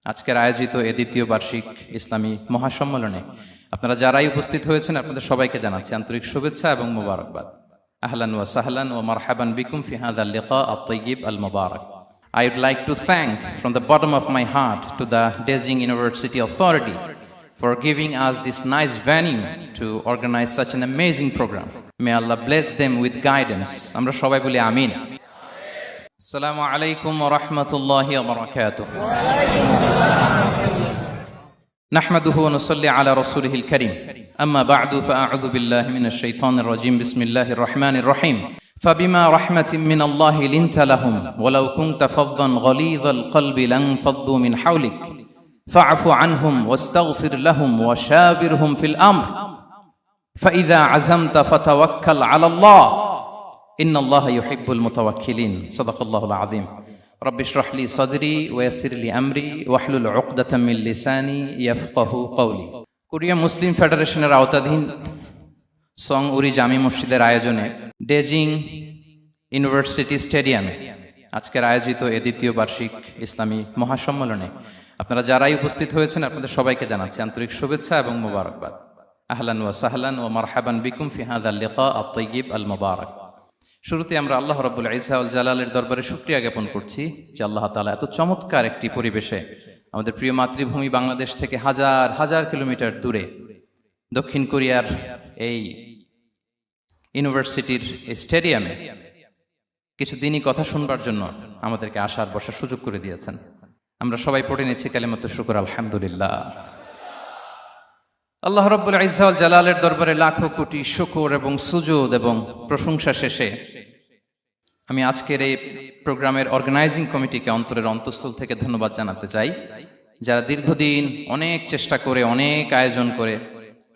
আজকের আয়োজিত এ দ্বিতীয় বার্ষিক ইসলামী মহাসম্মেলনে আপনারা যারাই উপস্থিত হয়েছেন আপনাদের সবাইকে জানাচ্ছি আন্তরিক শুভেচ্ছা এবং মোবারকবাদ। আহলান ওয়া সাহলান ওয়া মারহাবান বিকুম ফি হাযাল লিকা আত-তাইয়্যিব আল-মুবারাক। I would like to thank from the bottom of my heart to the Dezhing University Authority for giving us this nice venue to organize such an amazing program. May Allah bless them with guidance. Amra shobai boli amin. Assalamu alaikum wa rahmatullahi wa barakatuh. نحمده ونصلي على رسوله الكريم أما بعد فأعوذ بالله من الشيطان الرجيم بسم الله الرحمن الرحيم فبما رحمة من الله لنت لهم ولو كنت فظا غليظ القلب لانفضوا من حولك فاعف عنهم واستغفر لهم وشاورهم في الأمر فإذا عزمت فتوكل على الله إن الله يحب المتوكلين صدق الله العظيم رب اشرح لي صدري ويسر لي أمري واحلل عقدة من لساني يفقه قولي Korea মুসলিম ফেডারেশনের আওতাধীন song উরি জামি মসজিদের আয়োজনে ডেজিং university স্টেডিয়ামে আজকের আয়োজিত এ দ্বিতীয় বার্ষিক ইসলামী মহাসম্মেলনে আপনারা যারাই উপস্থিত হয়েছেন আপনাদের সবাইকে জানাচ্ছি আন্তরিক শুভেচ্ছা এবং মোবারকবাদ। আহলান ওয়া সাহলান ওয়া মারহাবান বিকুম ফি হাযাল লিকা আত-তাইয়্যিব আল-মুবারাক। শুরুতে আমরা আল্লাহ রাব্বুল ইজ্জা ওয়াল জালালের দরবারে শুকরিয়া জ্ঞাপন করছি যে আল্লাহ তাআলা এত চমৎকার একটি পরিবেশে আমাদের প্রিয় মাতৃভূমি বাংলাদেশ থেকে হাজার হাজার কিলোমিটার দূরে দক্ষিণ কোরিয়ার এই ইউনিভার্সিটির স্টেডিয়ামে কিছু দিনই কথা শুনবার জন্য আমাদেরকে আসার বসার সুযোগ করে দিয়েছেন। আমরা সবাই পড়ে নিচ্ছি কালিমাতু শুকর আলহামদুলিল্লাহ। আল্লাহ রাব্বুল ইজ্জা ওয়াল জালালের দরবারে লাখো কোটি শুকর এবং সুজুদ এবং প্রশংসা শেষে আমি আজকের এই প্রোগ্রামের অর্গানাইজিং কমিটিকে অন্তরের অন্তঃস্থল থেকে ধন্যবাদ জানাতে চাই, যারা দীর্ঘদিন অনেক চেষ্টা করে অনেক আয়োজন করে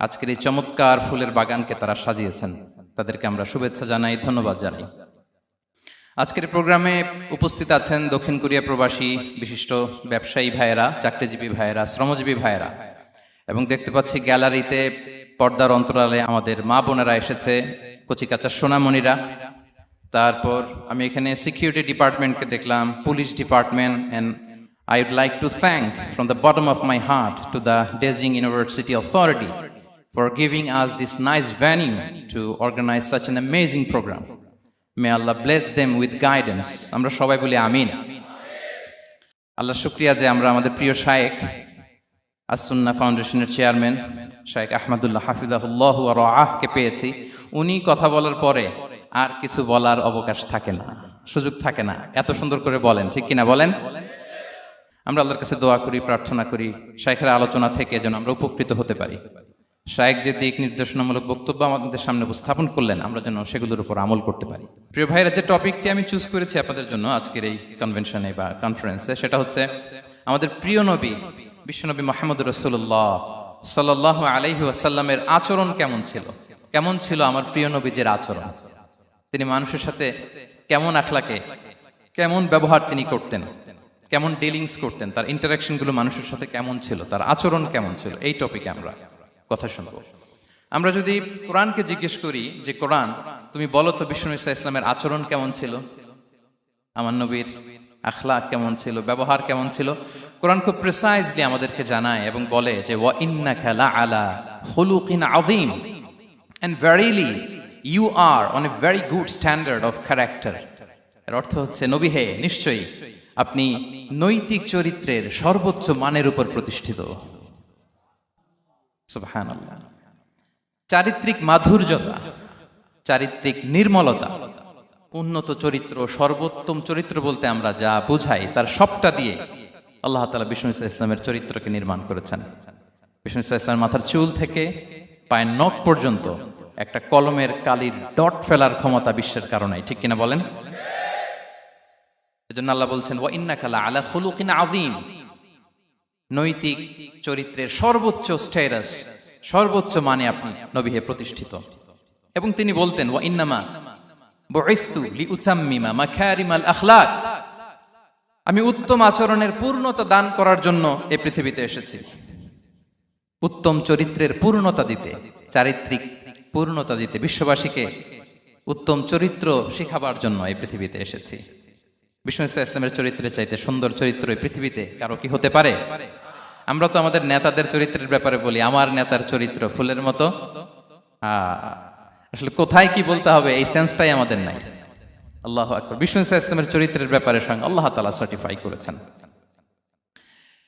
আজকের এই চমৎকার ফুলের বাগানকে তারা সাজিয়েছেন। তাদেরকে আমরা শুভেচ্ছা জানাই, ধন্যবাদ জানাই। আজকের প্রোগ্রামে উপস্থিত আছেন দক্ষিণ কোরিয়া প্রবাসী বিশিষ্ট ব্যবসায়ী ভাইয়েরা, চাকরিজীবী ভাইয়েরা, শ্রমজীবী ভাইয়েরা, এবং দেখতে পাচ্ছি গ্যালারিতে পর্দার অন্তরালে আমাদের মা বোনেরা এসেছে, কচিকাচা সোনামণিরা। তারপর আমি এখানে সিকিউরিটি ডিপার্টমেন্টকে দেখলাম, police department, and I would like to thank from the bottom of my heart to the Dezhing University Authority for giving us this nice venue to organize such an amazing program. May Allah bless them with guidance. Amra shobai boli amin. Allah shukriya je amra amader priyo shaykh as-Sunnah ফাউন্ডেশনের chairman শাইখ আহমদুল্লাহ হাফিজাহুল্লাহ ওয়া রাআহ কে পেয়েছি। উনি কথা বলার পরে আর কিছু বলার অবকাশ থাকে না, সুযোগ থাকে না, এত সুন্দর করে বলেন, ঠিক কিনা বলেন? আমরা আল্লাহর কাছে দোয়া করি, প্রার্থনা করি শাইখের আলোচনা থেকে যেন আমরা উপকৃত হতে পারি। শাইখ যে দিক নির্দেশনামূলক বক্তব্য আমাদের সামনে উপস্থাপন করলেন আমরা যেন সেগুলোর উপর আমল করতে পারি। প্রিয় ভাইরা, যে টপিকটি আমি চুজ করেছি আপনাদের জন্য আজকের এই কনভেনশনে বা কনফারেন্সে, সেটা হচ্ছে আমাদের প্রিয় নবী বিশ্বনবী মুহাম্মদ রাসূলুল্লাহ সাল্লাল্লাহু আলাইহি ওয়াসাল্লামের আচরণ কেমন ছিল। কেমন ছিল আমার প্রিয় নবীজির আচরণ? তিনি মানুষের সাথে কেমন আখলাকে, কেমন ব্যবহার তিনি করতেন, কেমন ডিলিংস করতেন, তার ইন্টারাকশনগুলো মানুষের সাথে কেমন ছিল, তার আচরণ কেমন ছিল, এই টপিকে আমরা কথা শুনবো। আমরা যদি কোরআনকে জিজ্ঞেস করি যে কোরআন তুমি বলো তো বিশ্বনবী সাল্লাল্লাহু আলাইহি ওয়াসাল্লামের আচরণ কেমন ছিল, আমার নবীর আখলাক কেমন ছিল, ব্যবহার কেমন ছিল, কোরআন খুব প্রিসাইজলি আমাদেরকে জানায় এবং বলে যে ওয়া ইন্নাকা লাআলা খুলুকিন আযীম, and verily you are on a very good standard of character. এর অর্থ হচ্ছে নবী হে, নিশ্চয়ই আপনি নৈতিক চরিত্রের সর্বোচ্চ মানের উপর প্রতিষ্ঠিত। সুবহানাল্লাহ। চারিত্রিক মাধুর্যতা, চারিত্রিক নির্মলতা, উন্নত চরিত্র, সর্বোত্তম চরিত্র বলতে আমরা যা বুঝাই তার সবটা দিয়ে আল্লাহ তাআলা বিষ্ণু ইসলামের চরিত্রকে নির্মাণ করেছেন। বিষ্ণু ইসলামের মাথার চুল থেকে পায়ের নখ পর্যন্ত একটা কলমের কালির ডট ফেলার ক্ষমতা বিশ্বের কারণে, ঠিক কিনা বলেন? এজন্য আল্লাহ বলছেন ওয়া ইন্নাকা লাআলা খুলুকিন আযীম, নৈতিক চরিত্রের সর্বোচ্চ স্ট্যাটাস, সর্বোচ্চ মানে আপনি নবী হে প্রতিষ্ঠিত। এবং তিনি বলতেন ওয়া ইন্নামা বুইসতু লিউতাম্মিমা মাকারিমাল আখলাক, আমি উত্তম আচরণের পূর্ণতা দান করার জন্য এই পৃথিবীতে এসেছি, উত্তম চরিত্রের পূর্ণতা দিতে, চারিত্রিক পূর্ণতা দিতে, বিশ্ববাসীকে উত্তম চরিত্র শিখাবার জন্য এই পৃথিবীতে এসেছি। বিষ্ণু ইসলামের চরিত্রের চাইতে সুন্দর চরিত্র এই পৃথিবীতে কারো কি হতে পারে? আমরা তো আমাদের নেতাদের চরিত্রের ব্যাপারে বলি, আমার নেতার চরিত্র ফুলের মতো। আসলে কোথায় কি বলতে হবে এই সেন্সটাই আমাদের নাই। আল্লাহু আকবার। বিষ্ণু ইসলামের চরিত্রের ব্যাপারে স্বয়ং আল্লাহ তাআলা সার্টিফাই করেছেন।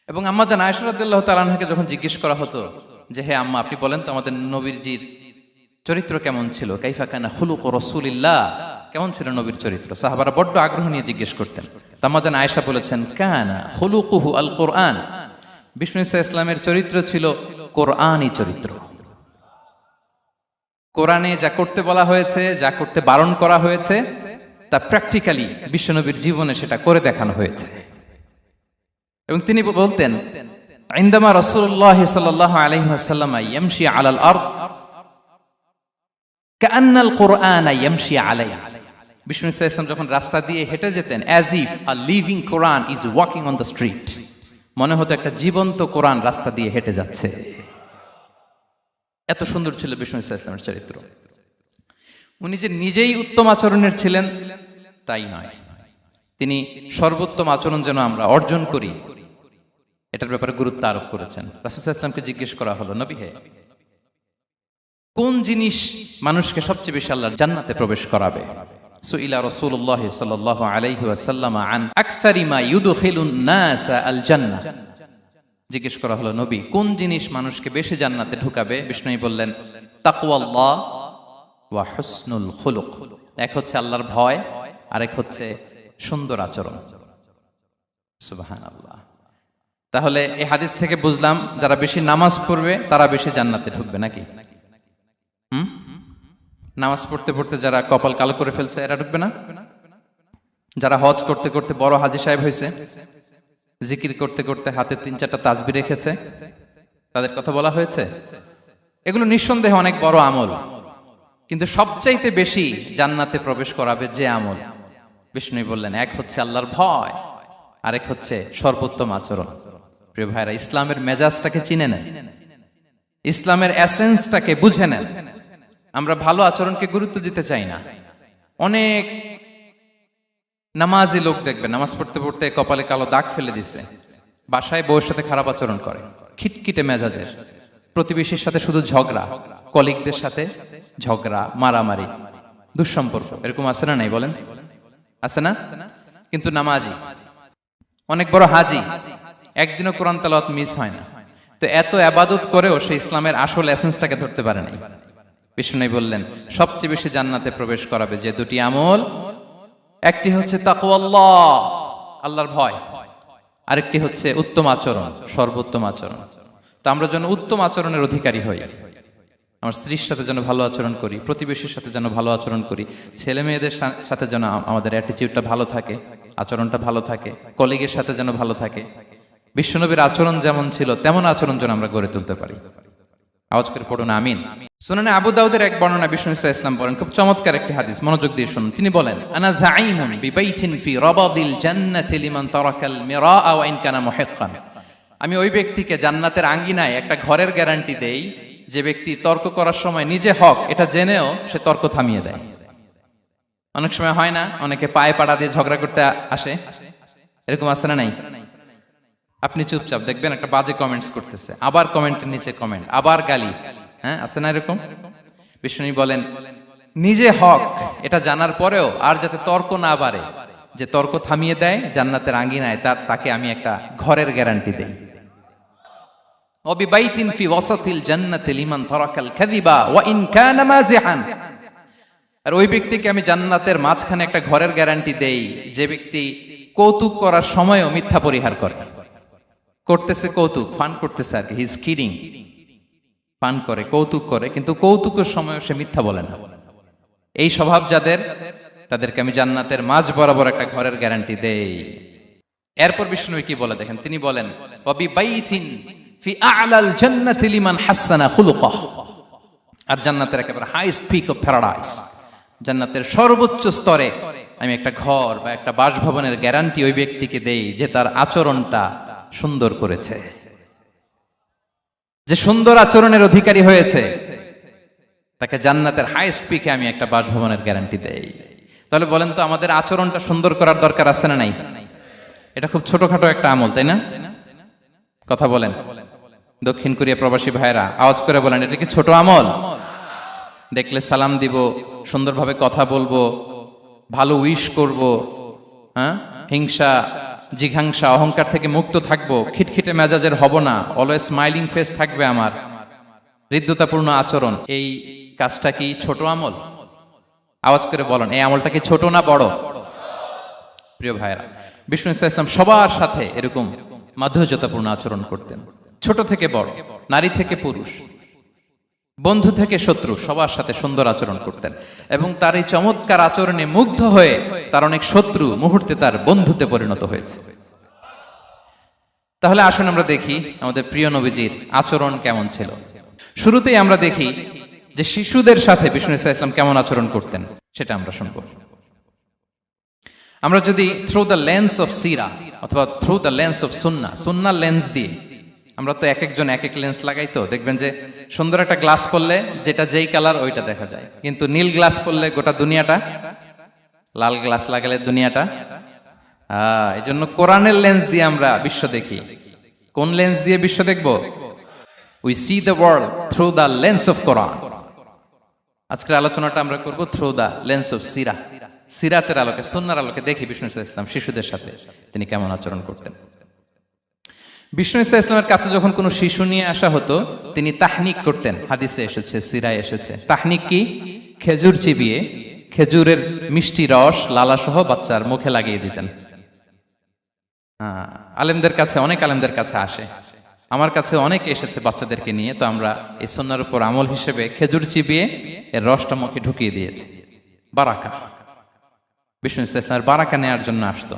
এবং আম্মা জান আয়েশা রাদিয়াল্লাহু তাআলা আনহাকে যখন জিজ্ঞেস করা হতো যে হে আম্মা, আপনি বলেন তো আমাদের নবীজির চরিত্র কেমন ছিল, কাইফা কানা খুলুকু রাসূলিল্লাহ, কেমন ছিল নবীর চরিত্র, সাহাবারা বড্ড আগ্রহ নিয়ে জিজ্ঞেস করতেন। আম্মা জান আয়েশা বলেছেন কানা খুলুকুহু আল কোরআন, বিষ্ণু ইসলামের চরিত্র ছিল কোরআনী চরিত্র। কোরআনে যা করতে বলা হয়েছে, যা করতে বারণ করা হয়েছে, তা প্র্যাকটিক্যালি বিশ্বনবীর জীবনে সেটা করে দেখানো হয়েছে। এবং তিনি বলতেন ইনদামা রাসূলুল্লাহ সাল্লাল্লাহু আলাইহি ওয়াসাল্লাম ইয়ামশি আলাল আরদ কাআন্নাল কুরআন ইয়ামশি আলাইহি, বিষ্ণু ইসলাম যখন রাস্তা দিয়ে হেঁটে যেতেন as if a living Quran is walking on the street, মনে হতো একটা জীবন্ত কোরআন রাস্তা দিয়ে হেঁটে যাচ্ছে। এত সুন্দর ছিল বিষ্ণু ইসলামের চরিত্র। উনি যে নিজেই উত্তম আচরণের ছিলেন তাই নয়, তিনি সর্বোত্তম আচরণ যেন আমরা অর্জন করি এটার ব্যাপারে গুরুত্ব আরোপ করেছেন। রাসূল সাল্লাল্লাহু আলাইহি ওয়াসাল্লামকে জিজ্ঞেস করা হলো, নবী হে, কোন জিনিস মানুষকে সবচেয়ে বেশি আল্লাহর জান্নাতে প্রবেশ করাবে? সুইলা রাসূলুল্লাহ সাল্লাল্লাহু আলাইহি ওয়াসাল্লাম আন আকসারি মা ইউদখিলুন নাস আল জান্নাহ, জিজ্ঞেস করা হলো নবী কোন জিনিস মানুষকে বেশি জান্নাতে ঢুকাবে? বিষ্ণু বললেন তাকওয়াল্লাহ ওয়া হুসনুল খুলুক, এক হচ্ছে আল্লাহর ভয়, আরেক হচ্ছে সুন্দর আচরণ। সুবহানাল্লাহ। তাহলে এই হাদিস থেকে বুঝলাম যারা বেশি নামাজ পড়বে তারা বেশি জান্নাতে ঢুকবে নাকি? নামাজ পড়তে পড়তে যারা কপাল কালো করে ফেলছে এরা ঢুকবে না? যারা হজ করতে করতে বড় হাজী সাহেব হয়েছে, জিকির করতে করতে হাতে 3-4টা তাসবিহ রেখেছে, তাদের কথা বলা হয়েছে? এগুলো নিঃসন্দেহে অনেক বড় আমল, কিন্তু সবচাইতে বেশি জান্নাতে প্রবেশ করাবে যে আমল, বিষ্ণু বললেন এক হচ্ছে আল্লাহর ভয়, আরেক হচ্ছে সর্বোত্তম আচরণ। প্রিয় ভাইরা, ইসলামের মেজাজটাকে চিনে নেন, ইসলামের এসেন্সটাকে বুঝে নেন। আমরা ভালো আচরণকে গুরুত্ব দিতে চাই না। অনেক নামাজি লোক দেখবেন নামাজ পড়তে পড়তে কপালে কালো দাগ ফেলে দিছে, বাসায় বউয়ের সাথে খারাপ আচরণ করে, খিটখিটে মেজাজের, প্রতিবেশীর সাথে শুধু ঝগড়া, কলিগদের সাথে ঝগড়া, মারামারি, দুঃসম্পর্ক, এরকম আছে না নাই বলেন? আছে না? কিন্তু নামাজি, অনেক বড় হাজি, একদিনও কোরআন তেলাওয়াত মিস হয় না, তো এত ইবাদত করেও সে ইসলামের আসল এসেন্সটাকে ধরতে পারে নাই। বিষ্ণু বললেন সবচেয়ে বেশি জান্নাতে প্রবেশ করাবে যে দুটি আমল, একটি হচ্ছে তাকওয়াল্লাহ, আল্লাহর ভয়, আরেকটি হচ্ছে উত্তম আচরণ, সর্বোত্তম আচরণ। তো আমরা যেন উত্তম আচরণের অধিকারী হই, আমার স্ত্রীর সাথে যেন ভালো আচরণ করি, প্রতিবেশীর সাথে যেন ভালো আচরণ করি, ছেলে মেয়েদের সাথে যেন আমাদের অ্যাটিটিউডটা ভালো থাকে, আচরণটা ভালো থাকে, কলিগের সাথে যেন ভালো থাকে। বিশ্বনবীর আচরণ যেমন ছিল তেমন আচরণ যেন আমরা গড়ে তুলতে পারি। আওয়াজ করে পড়ুন আমিন। সুনানে আবু দাউদের এক বর্ণনা বিষ্ণু ইসলাম বলেন, খুব চমৎকার একটি হাদিস, মনোযোগ দিয়ে শুনুন। তিনি বলেন আনা যাঈনুন বিবাইতিন ফি রাবাদিল জান্নাতি লিমান তারাকাল মিরাআ ওয়া ইন কানা মুহিক্কান, আমি ওই ব্যক্তিকে জান্নাতের আঙ্গিনায় একটা ঘরের গ্যারান্টি দেই যে ব্যক্তি তর্ক করার সময় নিজে হক এটা জেনেও সে তর্ক থামিয়ে দেয়। অনেক সময় হয় না, অনেকে পায়ে পাড়া দিয়ে ঝগড়া করতে আসে, এরকম আছে না নাই? আপনি চুপচাপ দেখবেন একটা বাজে কমেন্টস করতেছে, আবার কমেন্টের নিচে কমেন্ট, আবার গালি, হ্যাঁ আছে না এরকম? বিষ্ণু বলেন নিজে হক এটা জানার পরেও আর যাতে তর্ক না বাড়ে, যে তর্ক থামিয়ে দেয় জান্নাতের আঙ্গিনায়, তাকে আমি একটা ঘরের গ্যারান্টি দেই। ওয়াবিবাইতিন ফি ওয়াসাতিল জান্নাতি লিমান তারাকাল কাযিবা ওয়া ইন কানা মাযিহান, আর ওই ব্যক্তিকে আমি জান্নাতের মাঝখানে একটা ঘরের গ্যারান্টি দেই যে ব্যক্তি কৌতুক করার সময়ও মিথ্যা পরিহার করে। করতেছে কৌতুক, ফান করতেছে আর কি, হি ইজ কিডিং, পান করে, কৌতুক করে, কিন্তু কৌতুকের সময় সে মিথ্যা বলে না। এই স্বভাব যাদের, তাদেরকে আমি জান্নাতের মাঝ বরাবর একটা ঘরের গ্যারান্টি দেই। এরপর বিষ্ণু কি বলে দেখেন, তিনি বলেন ওয়াবিবাইতিন ফি আ'লাল জান্নাতি লিমান হাসানা খুলুকাহ, আর জান্নাতের একেবারে হাইস্ট পিক অফ প্যারাডাইস, জান্নাতের সর্বোচ্চ স্তরে আমি একটা ঘর বা একটা বাসভবনের গ্যারান্টি ওই ব্যক্তিকে দেই যে তার আচরণটা সুন্দর করেছে, যে সুন্দর আচরণের অধিকারী হয়েছে, তাকে জান্নাতের হাইস্ট পিকে আমি একটা বাসভবনের গ্যারান্টি দেই। তাহলে বলেন তো আমাদের আচরণটা সুন্দর করার দরকার আছে না নাই? এটা খুব ছোটখাটো একটা আমল, তাই না? কথা বলেন। দক্ষিণ কোরিয়া প্রবাসী ভাইরা আওয়াজ করে বলেন, এটা কি ছোট আমল? দেখলে সালাম দিব, সুন্দরভাবে কথা বলবো, ভালো উইশ করব, হ্যাঁ, হিংসা জিঘাংসা অহংকার থেকে মুক্ত থাকবো, খিটখিটে মেজাজের হব না, অলওয়েজ স্মাইলিং ফেস থাকবে আমার, হৃদ্যতাপূর্ণ আচরণ। এই কাজটা কি ছোট আমল? আওয়াজ করে বলেন, এই আমলটা কি ছোট না বড়? প্রিয় ভাইরা, বিষ্ণু ইসলাম সবার সাথে এরকম মাধুর্যতাপূর্ণ আচরণ করতেন, ছোট থেকে বড়, নারী থেকে পুরুষ, বন্ধু থেকে শত্রু, সবার সাথে সুন্দর আচরণ করতেন। এবং তার এই চমৎকার আচরণে মুগ্ধ হয়ে তার অনেক শত্রু মুহূর্তে তার বন্ধুতে পরিণত হয়েছে। তাহলে আসুন আমরা দেখি আমাদের প্রিয় নবীজির আচরণ কেমন ছিল। শুরুতেই আমরা দেখি যে শিশুদের সাথে বিষ্ণু ইসলাম কেমন আচরণ করতেন, সেটা আমরা শুনবো। আমরা যদি থ্রু দ্য লেন্স অফ সিরা অথবা through the lens of Sunnah lens দিয়ে, আমরা তো এক একজন এক এক লেন্স লাগাই, তো দেখবেন যে সুন্দর একটা গ্লাস পরলে যেটা যেই কালার ওইটা দেখা যায়, কিন্তু নীল গ্লাস পরলে গোটা দুনিয়াটা, লাল গ্লাস লাগালে দুনিয়াটা। এই জন্য কোরআনের লেন্স দিয়ে আমরা বিশ্ব দেখি। কোন লেন্স দিয়ে বিশ্ব দেখব? We see the world through the lens of Quran. আজকের আলোচনাটা আমরা করব থ্রু দ্য লেন্স অফ সিরা, সিরাতের আলোকে, সুন্নাহর আলোকে দেখি বিষ্ণু ইসলাম শিশুদের সাথে তিনি কেমন আচরণ করতেন। বিষ্ণু ইসলামের কাছে যখন কোনো শিশু নিয়ে আসা হতো, তিনি তাহনিক করতেন। হাদিসে এসেছে, সিরায় এসেছে। তাহনিক কি? খেজুর চিবিয়ে খেজুরের মিষ্টি রস লালাসহ বাচ্চার মুখে লাগিয়ে দিতেন। আলেমদের কাছে, অনেক আলেমদের কাছে আসে, আমার কাছে অনেক এসেছে বাচ্চাদেরকে নিয়ে, তো আমরা এই সুন্নাহর উপর আমল হিসেবে খেজুর চিবিয়ে এর রসটা মুখে ঢুকিয়ে দিয়েছি। বারাকা, বিষ্ণু ইসলামের বারাকা নেওয়ার জন্য আসতো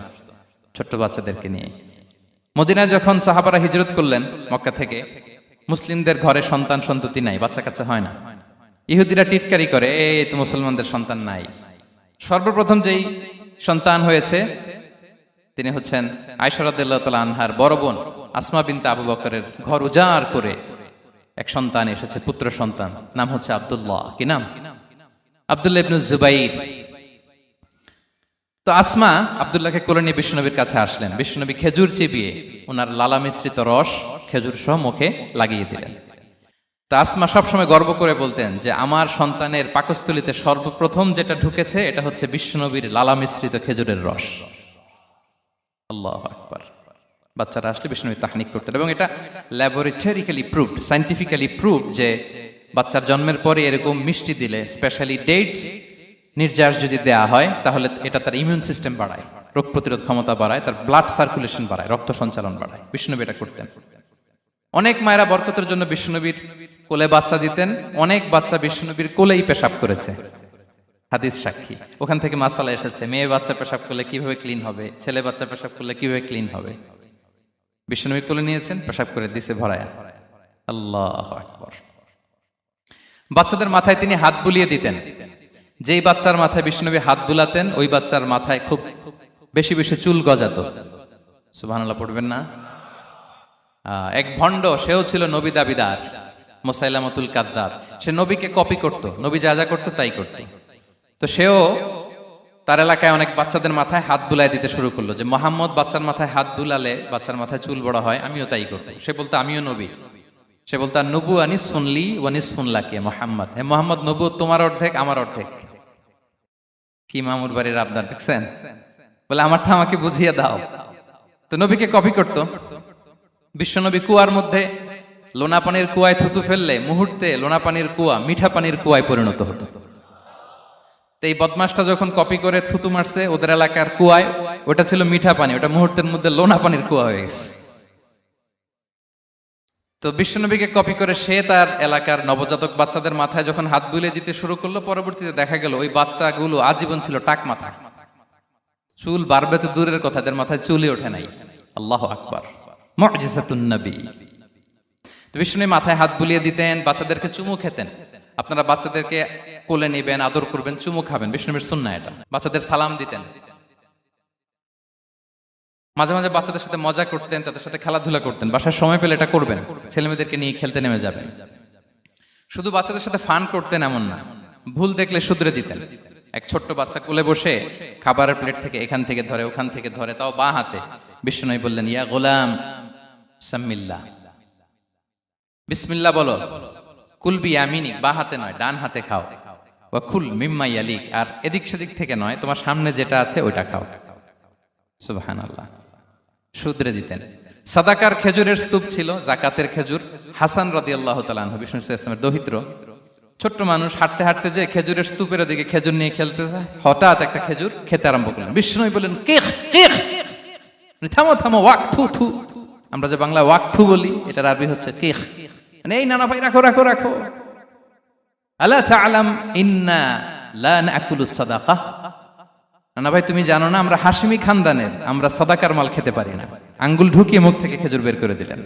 ছোট্ট বাচ্চাদেরকে নিয়ে। মদিনায় যখন সাহাবারা হিজরত করলেন মক্কা থেকে, মুসলিমদের ঘরে সন্তান সন্ততি নাই, বাচ্চা কাচ্চা হয় না। ইহুদিরা টিটকারি করে, এই তো মুসলমানদের সন্তান নাই। সর্বপ্রথম যেই সন্তান হয়েছে তিনি হচ্ছেন আয়েশা রাদিয়াল্লাহু তাআলা আনহার বড় বোন আসমা বিনতে আবু বকরের ঘর উজাড় করে এক সন্তান এসেছে, পুত্র সন্তান, নাম হচ্ছে আব্দুল্লাহ। কি নাম? আব্দুল্লাহ ইবনে জুবাইর। তো আসমা আব্দুল্লাহকে কোলে নিয়ে বিশ্বনবীর কাছে আসলেন। বিশ্বনবী খেজুর চিবিয়ে ওনার লালা মিশ্রিত রস খেজুর সহ মুখে লাগিয়ে দিলেন। তো আসমা সবসময় গর্ব করে বলতেন যে আমার সন্তানের পাকস্থলীতে সর্বপ্রথম যেটা ঢুকেছে এটা হচ্ছে বিশ্বনবীর লালা মিশ্রিত খেজুরের রস। আল্লাহু আকবার। বাচ্চারা আসলে বিষ্ণু তাহনিক করতেন, এবং এটা ল্যাবরেটরিক্যালি প্রুভড, সায়েন্টিফিক্যালি প্রুভড যে বাচ্চার জন্মের পরে এরকম মিষ্টি দিলে, স্পেশালি ডেটস নির্যাস যদি দেয়া হয়, তাহলে এটা তার ইমিউন সিস্টেম বাড়ায়, রোগ প্রতিরোধ ক্ষমতা বাড়ায়, তার ব্লাড সার্কুলেশন বাড়ায়, রক্ত সঞ্চালন বাড়ায়। বিষ্ণুনবী এটা করতেন। অনেক মায়েরা বরকতের জন্য বিষ্ণুনবীর কোলে বাচ্চা দিতেন। অনেক বাচ্চা বিষ্ণুনবীর কোলেই পেশাব করেছে, হাদিস সাক্ষী। ওখান থেকে মাসালা এসেছে, মেয়ে বাচ্চা পেশাব করলে কিভাবে ক্লিন হবে, ছেলে বাচ্চা পেশাব করলে কিভাবে ক্লিন হবে। বিষ্ণুনবী কোলে নিয়েছেন, পেশাব করে দিছে ভরায়া। আল্লাহু আকবার। বাচ্চাদের মাথায় তিনি হাত বুলিয়ে দিতেন। যেই বাচ্চার মাথায় বিষ্ণুনবী হাত বুলাতেন, ওই বাচ্চার মাথায় খুব বেশি বেশি চুল গজাতো। সুবহানাল্লাহ পড়বেন না? এক ভণ্ড, সেও ছিল নবী দাবিদার, মুসাইলামাতুল কাদ্দাব। সে নবীকে কপি করত, নবী যা যা করতো তাই করত। তো সেও তার এলাকায় অনেক বাচ্চাদের মাথায় হাত বুলাই দিতে শুরু করলো, যে মোহাম্মদ বাচ্চার মাথায় হাত বুলালে বাচ্চার মাথায় চুল বড় হয়, আমিও তাই করবো। সে বলতো আমিও নবী। সে বলতো নবু আনিস শুনলি ওয়ানিস শুনলাকে মোহাম্মদ, হে মোহাম্মদ, নবু তোমার অর্ধেক আমার অর্ধেক। কি মামুর বাড়ির আবদার দেখছেন? বলে আমারটা আমাকে বুঝিয়ে দাও। তো নবীকে কপি করতো। বিশ্বনবী কুয়ার মধ্যে লোনা পানির কুয়ায় থুতু ফেললে মুহূর্তে লোনা পানির কুয়া মিঠা পানির কুয়ায় পরিণত হতো। তো এই বদমাসটা যখন কপি করে থুতু মারছে ওদের এলাকার কুয়ায়, ওটা ছিল মিঠা পানি, ওটা মুহূর্তের মধ্যে লোনা পানির কুয়া হয়ে গেছে। তো বিশ্বনবীকে কপি করে সে তার এলাকার নবজাতক বাচ্চাদের মাথায় যখন হাত বুলিয়ে দিতে শুরু করলো, পরবর্তীতে দেখা গেল ওই বাচ্চাগুলো আজীবন ছিল টাক মাথা। চুল বাড়বে তো দূরের কথা, এদের মাথায় চুলই ওঠে নাই। আল্লাহু আকবার, মুজিজাতুন নবী। তো বিষ্ণুনবী মাথায় হাত বুলিয়ে দিতেন, বাচ্চাদেরকে চুমু খেতেন। আপনারা বাচ্চাদেরকে কোলে নেবেন, আদর করবেন, চুমু খাবেন, বিষ্ণুনবীর সুন্নাহ এটা। বাচ্চাদের সালাম দিতেন। মাঝে মাঝে বাচ্চাদের সাথে মজা করতেন, তাদের সাথে খেলাধুলা করতেন। বাসার সময় পেলে এটা করবেন, ছেলেমেয়েদেরকে নিয়ে খেলতে নেমে যাবেন। শুধু বাচ্চাদের সাথে ফান করতেন এমন না, ভুল দেখলে শুধরে দিতেন। এক ছোট্ট বাচ্চা কোলে বসে খাবারের প্লেট থেকে এখান থেকে ধরে ওখান থেকে ধরে, তাও বাঁ হাতে। বিষ্ণু বললেন, ইয়া গোলাম সাম্মিল্লাহ, বিসমিল্লাহ বলো, কুল বিয়ামিনিক, বাঁ হাতে নয় ডান হাতে খাও, ওয়া কুল মিম্মা ইয়ালিক, আর এদিক সেদিক থেকে নয়, তোমার সামনে যেটা আছে ওইটা খাও। সুবহানাল্লাহ। শুধরে দিতেন। সাদাকার খেজুরের স্তূপ ছিল, জাকাতের খেজুর। হাসান রাদিয়াল্লাহু তাআলা আনহু, বিষ্ণু ইসলামের দহিত্র, ছোট্ট মানুষ, হাঁটতে হাঁটতে যে খেজুরের স্তূপের দিকে খেজুর নিয়ে খেলতে যায়, হঠাৎ একটা খেজুর খেতে আরম্ভ করলেন। বিষ্ণু বললেন, কেখ কেখ, থামো থামো, ওয়াক থু থু। আমরা যে বাংলা ওয়াক থু বলি, এটার আরবি হচ্ছে কেখ। মানে এই নানা ভাই, রাখো রাখো রাখো। আলা তাআলাম ইন্না লা নাকুলুস সাদাকা, নানা ভাই তুমি জানো না আমরা হাশিমি খানদানের, আমরা সাদাকার মাল খেতে পারি না। আঙ্গুল ঢুকিয়ে মুখ থেকে খেজুর বের করে দিলেন।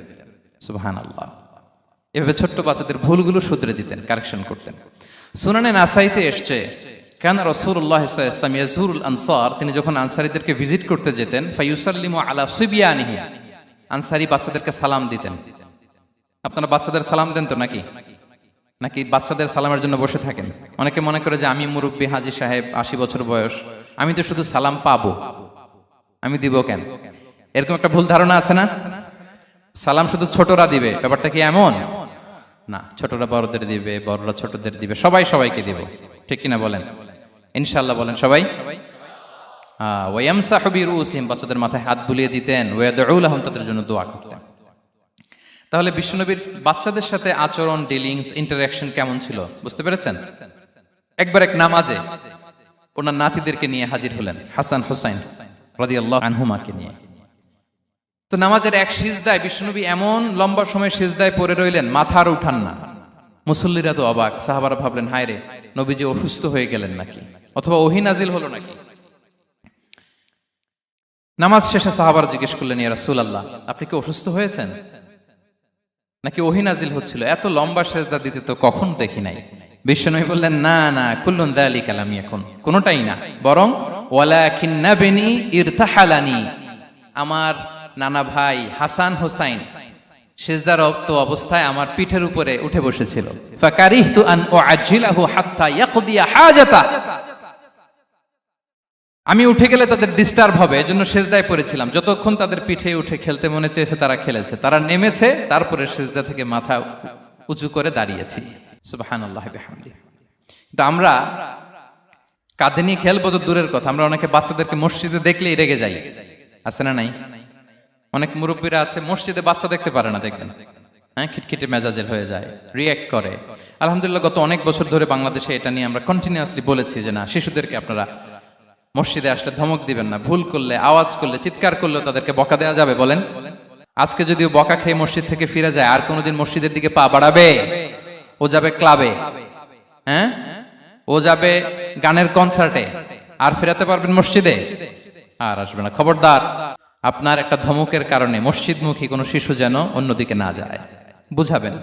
সুবহানাল্লাহ। এভাবে ছোট্ট বাচ্চাদের ভুলগুলো শুধরে দিতেন, কারেকশন করতেন। সুনানে নাসাইতে এসছে, কেন রাসূলুল্লাহ সাল্লাল্লাহু আলাইহি ওয়াসাল্লাম ইয়াজুরুল আনসার, তিনি যখন আনসারীদেরকে ভিজিট করতে যেতেন, ফায়ুসাল্লিমু আলা সিবিয়ানিহি, আনসারী বাচ্চাদেরকে সালাম দিতেন। আপনারা বাচ্চাদের সালাম দেন তো নাকি? নাকি বাচ্চাদের সালামের জন্য বসে থাকেন? অনেকে মনে করে যে আমি মুরব্বী, হাজী সাহেব, 80 বছর বয়স, আমি তো শুধু সালাম পাবো, আমি দিব কেন? এরকম একটা ভুল ধারণা আছে না? সালাম শুধু ছোটরা দিবে, ব্যাপারটা কি এমন না? ছোটরা বড়দের দিবে, বড়রা ছোটদের দিবে, সবাই সবাইকে দিবে, ঠিক কিনা বলেন? ইনশাআল্লাহ বলেন সবাই। ওয়ায়ামসাহু বিরুসিহিম, বাচ্চাদের মাথায় হাত বুলিয়ে দিতেন। ওয়ায়াদউ লাহুম, তাদের জন্য দোয়া করতেন। তাহলে বিশ্বনবীর বাচ্চাদের সাথে আচরণ, ডিলিংস, ইন্টারঅ্যাকশন কেমন ছিল বুঝতে পেরেছেন? একবার এক নামাজে ওনার নাতিদেরকে নিয়ে হাজির হলেন, হাসান হুসাইন রাদিয়াল্লাহু আনহুমাকে নিয়ে। তো নামাজের এক সিজদায় বিশ্বনবী এমন লম্বা সময় সিজদায় পড়ে রইলেন, মাথার উঠান না। মুসল্লিরা তো অবাক, সাহাবারা ভাবলেন, হায় রে, নবীজি অসুস্থ হয়ে গেলেন নাকি, অথবা ওহী নাজিল হলো নাকি। নামাজ শেষে সাহাবারা জিজ্ঞেস করলেন, ইয়া রাসূলুল্লাহ, আপনি কি অসুস্থ হয়েছেন নাকি ওহী নাজিল হচ্ছিল? এত লম্বা সিজদা দিতে তো কখন দেখি নাই। বিশ্বনবী বললেন, না না, কুল্লুন যালিকা লাম ইয়াকুন, কোনটাই না, বরং ওয়ালাকিন নাবনি ইরতাহালানি, আমার নানা ভাই হাসান হুসাইন সিজদারত অবস্থায় আমার পিঠের উপরে উঠে বসেছিল। ফাকারিহতু আন উআজ্জিলাহু হাত্তা ইয়াকদিয়া হাজাতা, আমি উঠে গেলে তাদের ডিস্টার্ব হবে, এজন্য সিজদায় পড়েছিলাম। যতক্ষণ তাদের পিঠে উঠে খেলতে মনে চেয়েছে তারা খেলেছে, তারা নেমেছে, তারপরে সিজদা থেকে মাথা উঁচু করে দাঁড়িয়েছি। সুবহানাল্লাহি বিহামদিহি। কিন্তু আমরা কাঁধে নিয়ে খেলবো তো দূরের কথা, আমরা অনেকে বাচ্চাদেরকে মসজিদে দেখলেই রেগে যাই, আছে না নাই? অনেক মুরব্বীরা আছে মসজিদে বাচ্চা দেখতে পারে না, দেখবেন, হ্যাঁ, খিটখিটে মেজাজের হয়ে যায়, রিয়্যাক্ট করে। আলহামদুলিল্লাহ গত অনেক বছর ধরে বাংলাদেশে এটা নিয়ে আমরা কন্টিনিউয়াসলি বলেছি যে না, শিশুদেরকে আপনারা মসজিদে আসলে ধমক দিবেন না, ভুল করলে, আওয়াজ করলে, চিৎকার করলেও তাদেরকে বকা দেওয়া যাবে? বলেন। আজকে যদিও বকা খেয়ে মসজিদ থেকে ফিরে যায়, আর কোনোদিন মসজিদের দিকে পা বাড়াবে? ও যাবে ক্লাবে, হ্যাঁ, ও যাবে গানের কনসার্টে, আর ফেরাতে পারবেন মসজিদে? আর আসবে না। খবরদার, আপনার একটা ধমকের কারণে মসজিদমুখী কোনো শিশু যেন অন্যদিকে না যায়। বুঝাবেন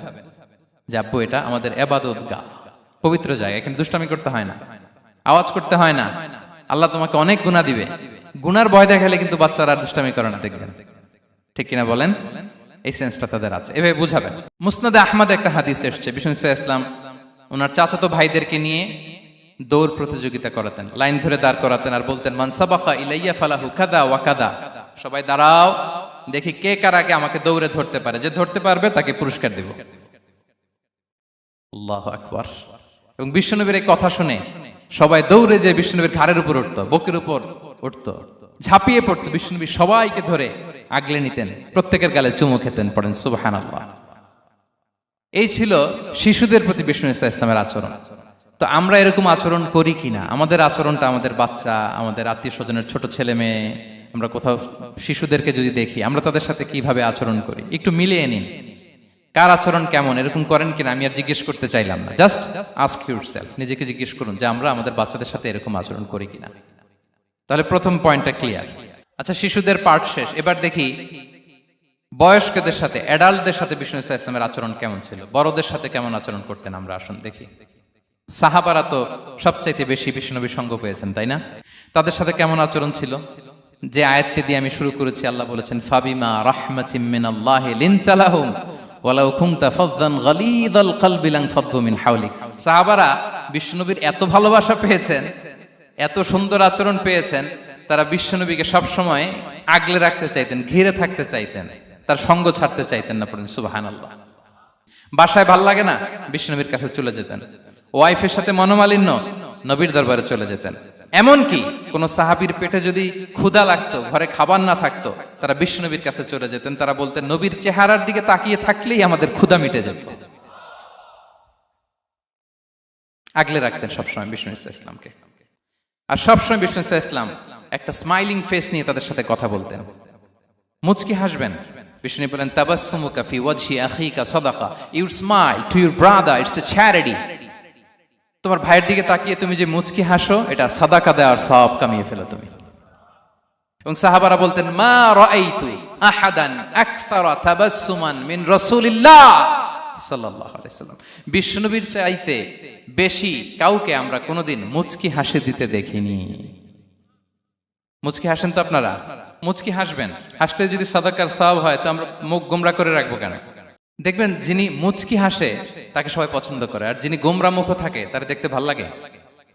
যে আব্বু, এটা আমাদের ইবাদতগাহ, পবিত্র জায়গা, এখানে দুষ্টামি করতে হয় না, আওয়াজ করতে হয় না, আল্লাহ তোমাকে অনেক গুনাহ দিবে। গুনার ভয় দেখালে কিন্তু বাচ্চারা দুষ্টামি করে না, দেখবেন, ঠিক কিনা বলেন? এই সেন্সটা তাদের আছে, এভাবে বুঝাবেন। মুসনাদে আহমদ একটা হাদিস এসছে, বিষ্ণু ইসলাম ওনার চাচাতো ভাইদেরকে নিয়ে দৌড় প্রতিযোগিতা করাতেন, লাইন ধরে দাঁড় করাতেন, আর বলতেন, মান সাবাকা ইলাইয়া ফালাহু কাদা ওয়া কাদা, সবাই দাঁড়াও, দেখি কে কার আগে আমাকে দৌড়ে ধরতে পারে, যে ধরতে পারবে তাকে পুরস্কার দেব। আল্লাহু আকবার। এবং বিশ্বনবীর এই কথা শুনে সবাই দৌড়ে যে বিশ্বনবীর ঘাড়ের উপর উঠতো, বুকের উপর উঠতো, ঝাঁপিয়ে পড়তো। বিশ্বনবী সবাইকে ধরে আগলে নিতেন, প্রত্যেকের গালে চুমু খেতেন। পড়েন সুবহানাল্লাহ। এই ছিল শিশুদের প্রতি বিষ্ণু ইসলামের আচরণ। তো আমরা এরকম আচরণ করি কিনা? আমাদের আচরণটা আমাদের বাচ্চা, আমাদের আত্মীয় স্বজনের ছোট ছেলে মেয়ে, আমরা কোথাও শিশুদেরকে যদি দেখি, আমরা তাদের সাথে কিভাবে আচরণ করি একটু মিলিয়ে নিন। কার আচরণ কেমন, এরকম করেন কিনা আমি আর জিজ্ঞেস করতে চাইলাম না, জাস্ট আস্ক ইউরসেলফ, নিজেকে জিজ্ঞেস করুন যে আমরা আমাদের বাচ্চাদের সাথে এরকম আচরণ করি কিনা। তাহলে প্রথম পয়েন্টটা ক্লিয়ার। আচ্ছা, শিশুদের পার্ট শেষ, এবার দেখি বয়স্কদের সাথে, অ্যাডাল্টদের সাথে বিষ্ণু ইসলামের আচরণ কেমন ছিল, বড়দের সাথে কেমন আচরণ করতেন আমরা। আসুন দেখি। সাহাবারা তো সবচাইতে বেশি বিষ্ণুনবীর সঙ্গ পেয়েছেন, তাই না? তাদের সাথে কেমন আচরণ ছিল? যে আয়াতটি দিয়ে আমি শুরু করেছি, আল্লাহ বলেছেন, ফাবিমা রাহমাতিম মিনাল্লাহি লিনতা লাহুম ওয়ালাউ কুনতা ফাযযান গালিযাল কলবি লানফাদ্দু মিন হাওলিক। সাহাবারা বিষ্ণুনবীর এত ভালোবাসা পেয়েছেন এত সুন্দর আচরণ পেয়েছেন, তারা বিশ্বনবীকে সবসময় আগলে রাখতে চাইতেন, ঘিরে থাকতে চাইতেন, তার সঙ্গ ছাড়তে চাইতেন না। পড়েন সুবহানাল্লাহ। বাসায় ভাল লাগে না, বিশ্বনবীর কাছে চলে যেতেন। ওয়াইফের সাথে মনোমালিন্য, নবীর দরবারে চলে যেতেন। এমনকি কোন সাহাবীর পেটে যদি ক্ষুধা লাগতো, ঘরে খাবার না থাকতো, তারা বিশ্বনবীর কাছে চলে যেতেন। তারা বলতেন, নবীর চেহারার দিকে তাকিয়ে থাকলেই আমাদের ক্ষুধা মিটে যেত। আগলে রাখতেন সবসময় বিষ্ণু ইসলামকে। আর সবসময় বিষ্ণু ইসলাম একটা স্মাইলিং ফেস নিয়ে তাদের সাথে কথা বলতেন, মুচকি হাসবেন। বিষ্ণু বলেন, তাবাসসুমুকা ফি ওয়াজহি আখিকা সাদাকা, you smile to your brother, it's a charity. তোমার ভাইয়ের দিকে তাকিয়ে তুমি যে মুচকি হাসো, এটা সাদাকা দেওয়ার সওয়াব কামিয়ে ফেলো তুমি। এবং সাহাবারা বলতেন, মা রাআইতু আহাদান আকসারা তাবাসসুমান মিন রাসূলিল্লাহ সাল্লাল্লাহু আলাইহি ওয়াসাল্লাম। বিশ্বনবীর চাইতে বেশি কাউকে আমরা কোনোদিন মুচকি হাসি দিতে দেখিনি। মুচকি হাসেন তো আপনারা? মুচকি হাসবেন, হাসলে যদি সাদাকার সওয়াব হয়, তো আমরা মুখ গোমরা করে রাখবো কেন? দেখবেন, যিনি মুচকি হাসে তাকে সবাই পছন্দ করে, আর যিনি গোমরা মুখ থাকে তার দেখতে ভালো লাগে।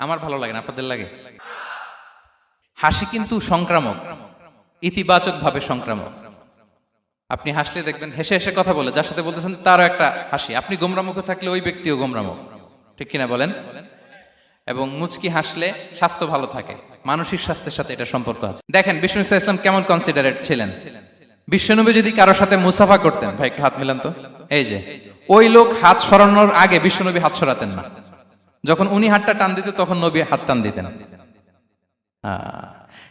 আমার ভালো লাগে না, আপনাদের লাগে? হাসি কিন্তু সংক্রামক, ইতিবাচক ভাবে সংক্রামক। আপনি হাসলে দেখবেন হেসে হেসে কথা বলে, যার সাথে বলতেছেন তারও একটা হাসি। আপনি গোমরা মুখ থাকলে ওই ব্যক্তিও গোমরা মুখ, ঠিক কিনা বলেন? এবং মুচকি হাসলে স্বাস্থ্য ভালো থাকে, মানসিক স্বাস্থ্যের সাথে এটা সম্পর্ক আছে। দেখেন বিষ্ণু ইসলাম কেমন কনসিডারেট ছিলেন। বিশ্বনবী যদি কারোর সাথে মুসাফা করতেন, ভাই একটু হাত মিলান তো, এই যে ওই লোক হাত সরানোর আগে বিশ্বনবী হাত সরাতেন না। যখন উনি হাতটা টান দিতেন, তখন নবী হাত টান দিতেন।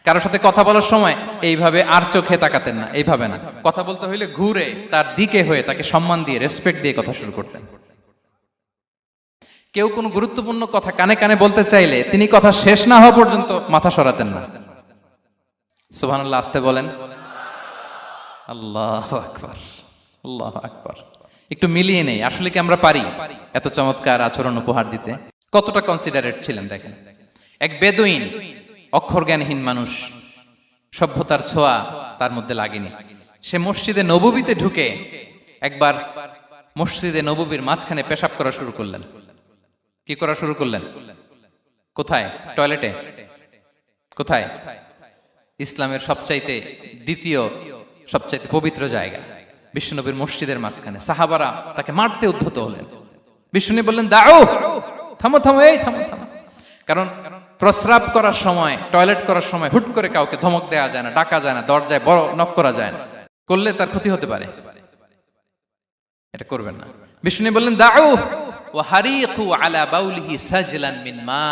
কারোর সাথে কথা বলার সময় এইভাবে আর চোখে তাকাতেন না, এইভাবে না। কথা বলতে হইলে ঘুরে তার দিকে হয়ে তাকে সম্মান দিয়ে, রেসপেক্ট দিয়ে কথা শুরু করতেন। কেউ কোনো গুরুত্বপূর্ণ কথা কানে কানে বলতে চাইলে তিনি কথা শেষ না হওয়া পর্যন্ত মাথা সরাতেন না। সুবহানাল্লাহ, আসতে বলেন। আল্লাহু আকবার, আল্লাহু আকবার। একটু মিলিয়ে নেই, আসলে কি আমরা পারি এত চমৎকার আচরণ উপহার দিতে? কতটা কনসিডারেট ছিলেন দেখেন। এক বেদুইন, অক্ষর জ্ঞানহীন মানুষ, সভ্যতার ছোঁয়া তার মধ্যে লাগেনি। সে মসজিদে নববীতে ঢুকে একবার মসজিদে নববীর মাঝখানে পেশাব করা শুরু করলেন। কি করা শুরু করলেন? কোথায়? টয়লেটে? কোথায়? ইসলামের সবচাইতে দ্বিতীয় সবচাইতে পবিত্র জায়গা, বিশ্বনবীর মসজিদের মাঝখানে। সাহাবারা তাকে মারতে উদ্ধত হলেন। বিশ্বনবী বললেন, দাও, থামো থামো, এই থামো থামো। কারণ প্রস্রাব করার সময়, টয়লেট করার সময় হুট করে কাউকে ধমক দেওয়া যায় না, ডাকা যায় না, দরজায় বড় নক করা যায় না, করলে তার ক্ষতি হতে পারে, এটা করবেন না। বিষ্ণু বললেন, দাউ ওয়া হারিকু আলা বাউলিহি সাজলান মিন মা,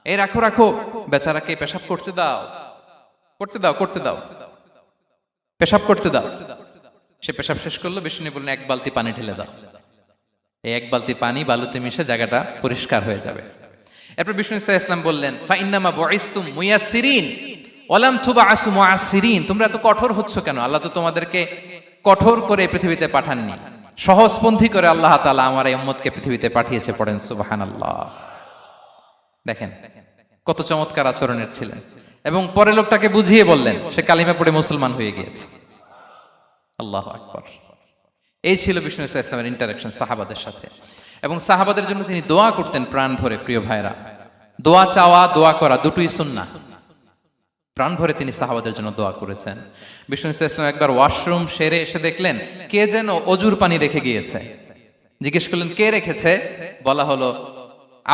এই রাখো রাখো, বেচারাকে পেশাব করতে দাও, করতে দাও, করতে দাও, পেশাব করতে দাও। সে পেশাব শেষ করলো। বিষ্ণু বললেন, এক বালতি পানি ঢেলে দাও। এই এক বালতি পানি বালুতে মিশে জায়গাটা পরিষ্কার হয়ে যাবে। এরপর বিষ্ণু ইসলাম বললেন, ফাইন্নামা বুইসতুম মুয়াসসিরিন ওয়া লাম তুবআসু মুআসসিরিন, তোমরা এত কঠোর হচ্ছ কেন? আল্লাহ তো তোমাদেরকে কঠোর করে পৃথিবীতে পাঠাননি, সহজপন্থী করে আল্লাহ তাআলা আমার এই উম্মতকে পৃথিবীতে পাঠিয়েছে। পড়েন সুবহানাল্লাহ। দেখেন কত চমৎকার আচরণের ছিলেন। এবং পরে লোকটাকে বুঝিয়ে বললেন, সে কালিমা পড়ে মুসলমান হয়ে গিয়েছে। আল্লাহু আকবার। এই ছিল বিষ্ণু ইসলামের ইন্টারাকশন সাহাবাদের সাথে। এবং সাহাবাদের জন্য তিনি দোয়া করতেন প্রাণ ভরে। প্রিয় ভাইরা, দোয়া চাওয়া, দোয়া করা দুটোই সুন্নাহ। প্রাণ ভরে তিনি সাহাবাদের জন্য দোয়া করেছেন। বিষ্ণু ইসলাম একবার ওয়াশরুম সেরে এসে দেখলেন কে যেন অজুর পানি রেখে গিয়েছে। জিজ্ঞেস করলেন, কে রেখেছে? বলা হলো,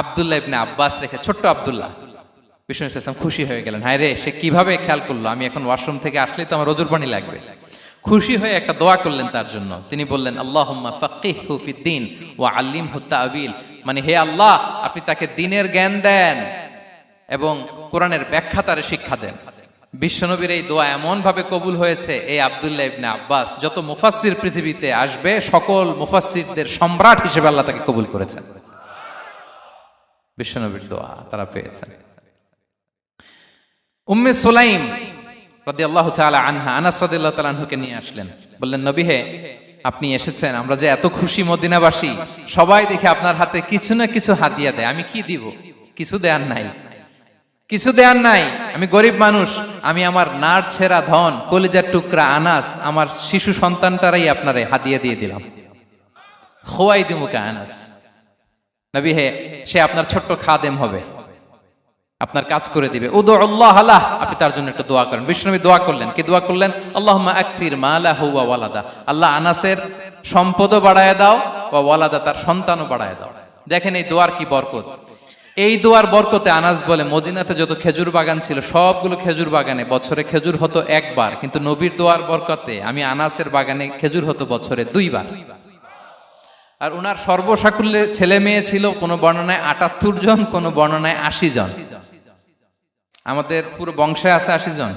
আব্দুল্লাহ ইবনে আব্বাস রেখে, ছোট্ট আব্দুল্লাহ। বিষ্ণু ইসলাম খুশি হয়ে গেলেন, হায় রে, সে কিভাবে খেয়াল করলো, আমি এখন ওয়াশরুম থেকে আসলেই তো আমার অজুর পানি লাগবে। খুশি হয়ে একটা দোয়া করলেন তার জন্য। তিনি বললেন, আল্লাহুম্মা ফাক্কিহহু ফিদ্দীন ওয়া আল্লিমহু তা'বীল, মানে হে আল্লাহ, আপনি তাকে দ্বীনের জ্ঞান দেন এবং কোরআনের ব্যাখ্যা তারে শিক্ষা দেন। বিশ্বনবীর এই দোয়া এমন ভাবে কবুল হয়েছে, এই আব্দুল্লাহ ইবনে আব্বাস যত মুফাসসির পৃথিবীতে আসবে, সকল মুফাসসিরদের সম্রাট হিসেবে আল্লাহ তাকে কবুল করেছেন। বিশ্বনবীর দোয়া তারা পেয়েছেন। উম্মে সুলাইম রাদিয়াল্লাহু তাআলা আনহা, আনাস রাদিয়াল্লাহু তাআলা আনহুকে নিয়ে আসলেন। বললেন, নবী হে, আপনি এসেছেন, আমরা যে এত খুশি মদিনাবাসী, সবাই দেখে আপনার হাতে কিছু না কিছু হাদিয়া দেয়, আমি কি দিব? কিছু দেয়ার নাই, কিছু দেয়ার নাই। আমি গরিব মানুষ, আমি আমার নাড় ছেঁড়া ধন, কলিজার টুকরা আনাস, আমার শিশু সন্তানটারাই আপনারে হাদিয়া দিয়ে দিলাম। খুয়াইদুমুকা আনাস, নবী হে, সে আপনার ছোট্ট খাদেম হবে। আপনার কাজ করে দিবে। উদু আল্লাহ আলাহ, আপনি তার জন্য একটু দোয়া করেন। বিশ্বনবী দোয়া করলেন, কি দোয়া করলেন? আল্লাহুম্মা আকসির মালাহু ওয়া ওয়ালাদা, আল্লাহ আনাসের সম্পদও বাড়ায় দাও, ওয়া ওয়ালাদা, তার সন্তানও বাড়ায় দাও। দেখেন এই দোয়ার কি বরকত। এই দোয়ার বরকতে আনাস বলে মদিনাতে যত খেজুর বাগান ছিল সবগুলো খেজুর বাগানে বছরে খেজুর হতো একবার, কিন্তু নবীর দোয়ার বরকতে আমি আনাসের বাগানে খেজুর হতো বছরে 2 বার। আর উনার সর্বসাকুল্যে ছেলে মেয়ে ছিল, কোন বর্ণনায় 78 জন, কোন বর্ণনায় 80 জন। আমাদের পুরো বংশে আছে 80 জন,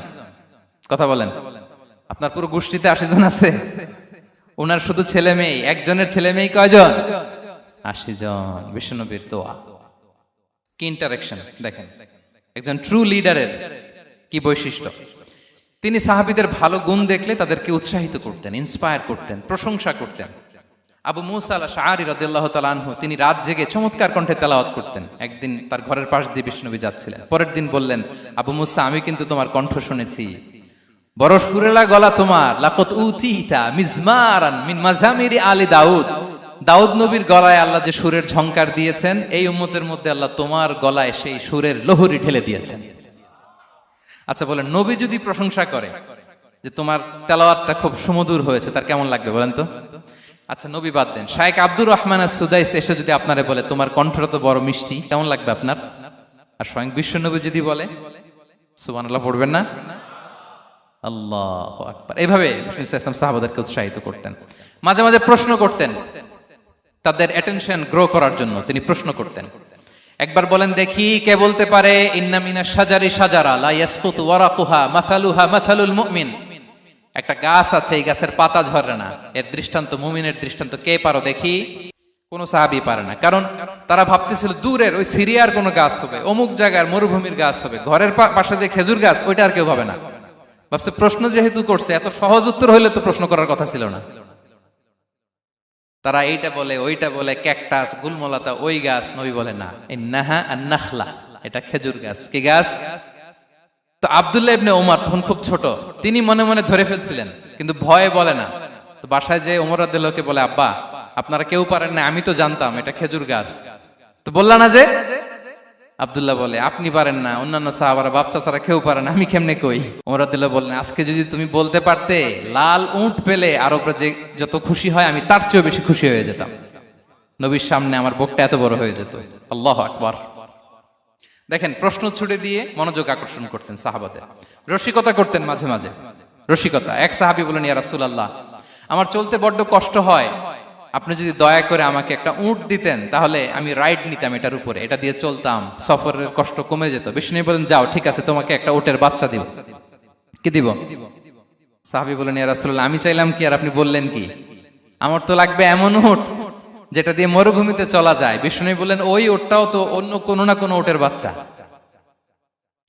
কথা বলেন। আপনার পুরো গোষ্ঠীতে 80 জন আছে? উনার শুধু ছেলে মেয়ে, একজনের ছেলে মেয়ে কয়জন? 80 জন। বিশ্বনবীর দোয়া কি ইন্টারেকশন দেখেন, একজন ট্রু লিডারের কি বৈশিষ্ট্য। তিনি সাহাবীদের ভালো গুণ দেখলে তাদেরকে উৎসাহিত করতেন, ইন্সপায়ার করতেন, প্রশংসা করতেন। আবু মুসা আল-আশআরী রাদিয়াল্লাহু তাআলা আনহু, তিনি রাত জেগে চমৎকার কণ্ঠে তেলাওয়াত করতেন। একদিন তার ঘরের পাশ দিয়ে বিষ্ণুনবী যাচ্ছিলেন, পরের দিন বললেন, আবু মুসা, আমি কিন্তু তোমার কণ্ঠ শুনেছি, বড় সুরেলা গলা তোমার। লাকাত উতিতা মিজমারান মিন মাজামিরি আলি দাউদ, দাউদ নবীর গলায় আল্লাহ যে সুরের ঝংকার দিয়েছেন, এই উম্মতের মধ্যে আল্লাহ তোমার গলায় সেই সুরের লহরী ঢেলে দিয়েছেন। আচ্ছা বলেন, নবী যদি প্রশংসা করে যে তোমার তেলাওয়াতটা খুব সুমধুর হয়েছে, তার কেমন লাগবে বলেন তো? আচ্ছা নবী বাদ দেন, শায়েখ আব্দুর রহমান আস-সুদাইস এসে যদি আপনারে বলে তোমার কণ্ঠটা তো বড় মিষ্টি, কেমন লাগবে আপনার? আর স্বয়ং বিশ্বনবী যদি বলে, সুবহানাল্লাহ পড়বেন না? আল্লাহু আকবার। এইভাবে রাসূল সাল্লাল্লাহু আলাইহি ওয়াসাল্লাম সাহাবাদেরকে উৎসাহিত করতেন। মাঝে মাঝে প্রশ্ন করতেন, তাদের অ্যাটেনশন গ্রো করার জন্য তিনি প্রশ্ন করতেন। একবার বলেন দেখি, কে বলতে পারে ইন্না মিনাশ শাজারি শাজারা লা ইয়াসকুতু ওয়ারাকুহা মাসালুহা মাসালুল মুমিন, একটা গাছ আছে, এই গাছের পাতা ঝরে না, এর দৃষ্টান্ত মুমিনের দৃষ্টান্ত। কে পারো দেখি? কোন সাহাবী পারে না, কারণ তারা ভাবতেছিল দূরের ওই সিরিয়ার কোন গাছ হবে, অমুক জায়গার মরুভূমির গাছ হবে, ঘরের পাশে যে খেজুর গাছ ওইটা আর কেউ ভাবে না। ভাবছে প্রশ্ন যেহেতু করছে, এত সহজ উত্তর হইলে তো প্রশ্ন করার কথা ছিল না। তারা এইটা বলে, ওইটা বলে, ক্যাকটাস, গুলমলাতা, ওই গাছ। নবী বলে না, ইন্নাহা আন-নাখলা, এটা খেজুর গাছ। কি গাছ? তো আব্দুল্লাহ ইবনে ওমর তখন খুব ছোট, তিনি মনে মনে ধরে ফেলছিলেন, কিন্তু ভয়ে বলে না। তো বাসায় যে ওমর রাদিয়াল্লাহু আনহু বলে, আব্বা আপনারা কেউ পারেন না, আমি তো জানতাম এটা খেজুর গাছ, তো বললা না যে? আব্দুল্লাহ বলে, আপনি পারেন না, অন্যান্য সাহাবারা বাপ চাচারা কেউ পারে না, আমি কেমনে কই? ওমর রাদিয়াল্লাহু বললেন, আজকে যদি তুমি বলতে পারতে, লাল উট পেলে আরবরা যে যত খুশি হয় আমি তার চেয়েও বেশি খুশি হয়ে যেতাম। নবীর সামনে আমার বুকটা এত বড় হয়ে যেত। আল্লাহু আকবার। দেখেন, প্রশ্ন ছুড়ে দিয়ে মনোযোগ আকর্ষণ করতেন সাহাবাদের, রসিকতা করতেন মাঝে মাঝে। রসিকতা, এক সাহাবী বলেন, ইয়া রাসূলুল্লাহ, আমার চলতে বড্ড কষ্ট হয়, আপনি যদি দয়া করে আমাকে একটা উট দিতেন, তাহলে আমি রাইড নিতাম এটার উপরে, এটা দিয়ে চলতাম, সফরের কষ্ট কমে যেত। বিষ্ণু বলেন, যাও ঠিক আছে, তোমাকে একটা উটের বাচ্চা দিব। কি দিব? সাহাবী বলেন, ইয়া রাসূলুল্লাহ, আমি চাইলাম কি আর আপনি বললেন কি? আমার তো লাগবে এমন উট যেটা দিয়ে মরুভূমিতে চলা যায়। বিষ্ণু বলেন, ওই উটটাও তো অন্য কোনো না কোনো উটের বাচ্চা।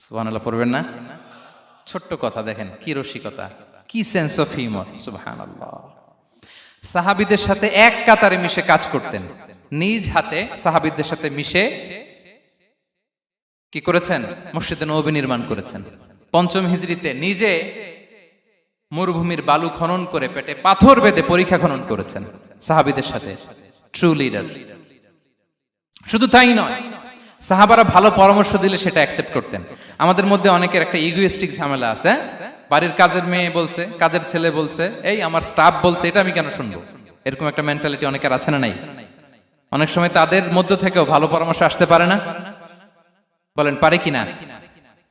সুবহানাল্লাহ পড়বেন না? ছোট্ট কথা, দেখেন কি রসিকতা, কি সেন্স অফ হিউমার। সুবহানাল্লাহ। সাহাবীদের সাথে এক কাতারে মিশে কাজ করতেন, নিজ হাতে সাহাবীদের সাথে মিশে কি করেছেন? মসজিদে নববী নির্মাণ করেছেন। 5ম হিজরিতে নিজে মরুভূমির বালু খনন করে পেটে পাথর বেঁধে পরীক্ষা খনন করেছেন সাহাবীদের সাথে। True leader. শুধু তাই নয়, সাহাবারা ভালো পরামর্শ দিলে সেটা অ্যাকসেপ্ট করতেন। আমাদের মধ্যে অনেকের একটা ইগোইস্টিক ঝামেলা আছে, বাড়ির কাজের মেয়ে বলছে, কাজের ছেলে বলছে, এই আমার স্টাফ বলছে, এটা আমি কেন শুনবো? এরকম একটা মেন্টালিটি অনেকের আছে না নাই? অনেক সময় তাদের মধ্য থেকেও ভালো পরামর্শ আসতে পারে না? বলেন পারে কিনা?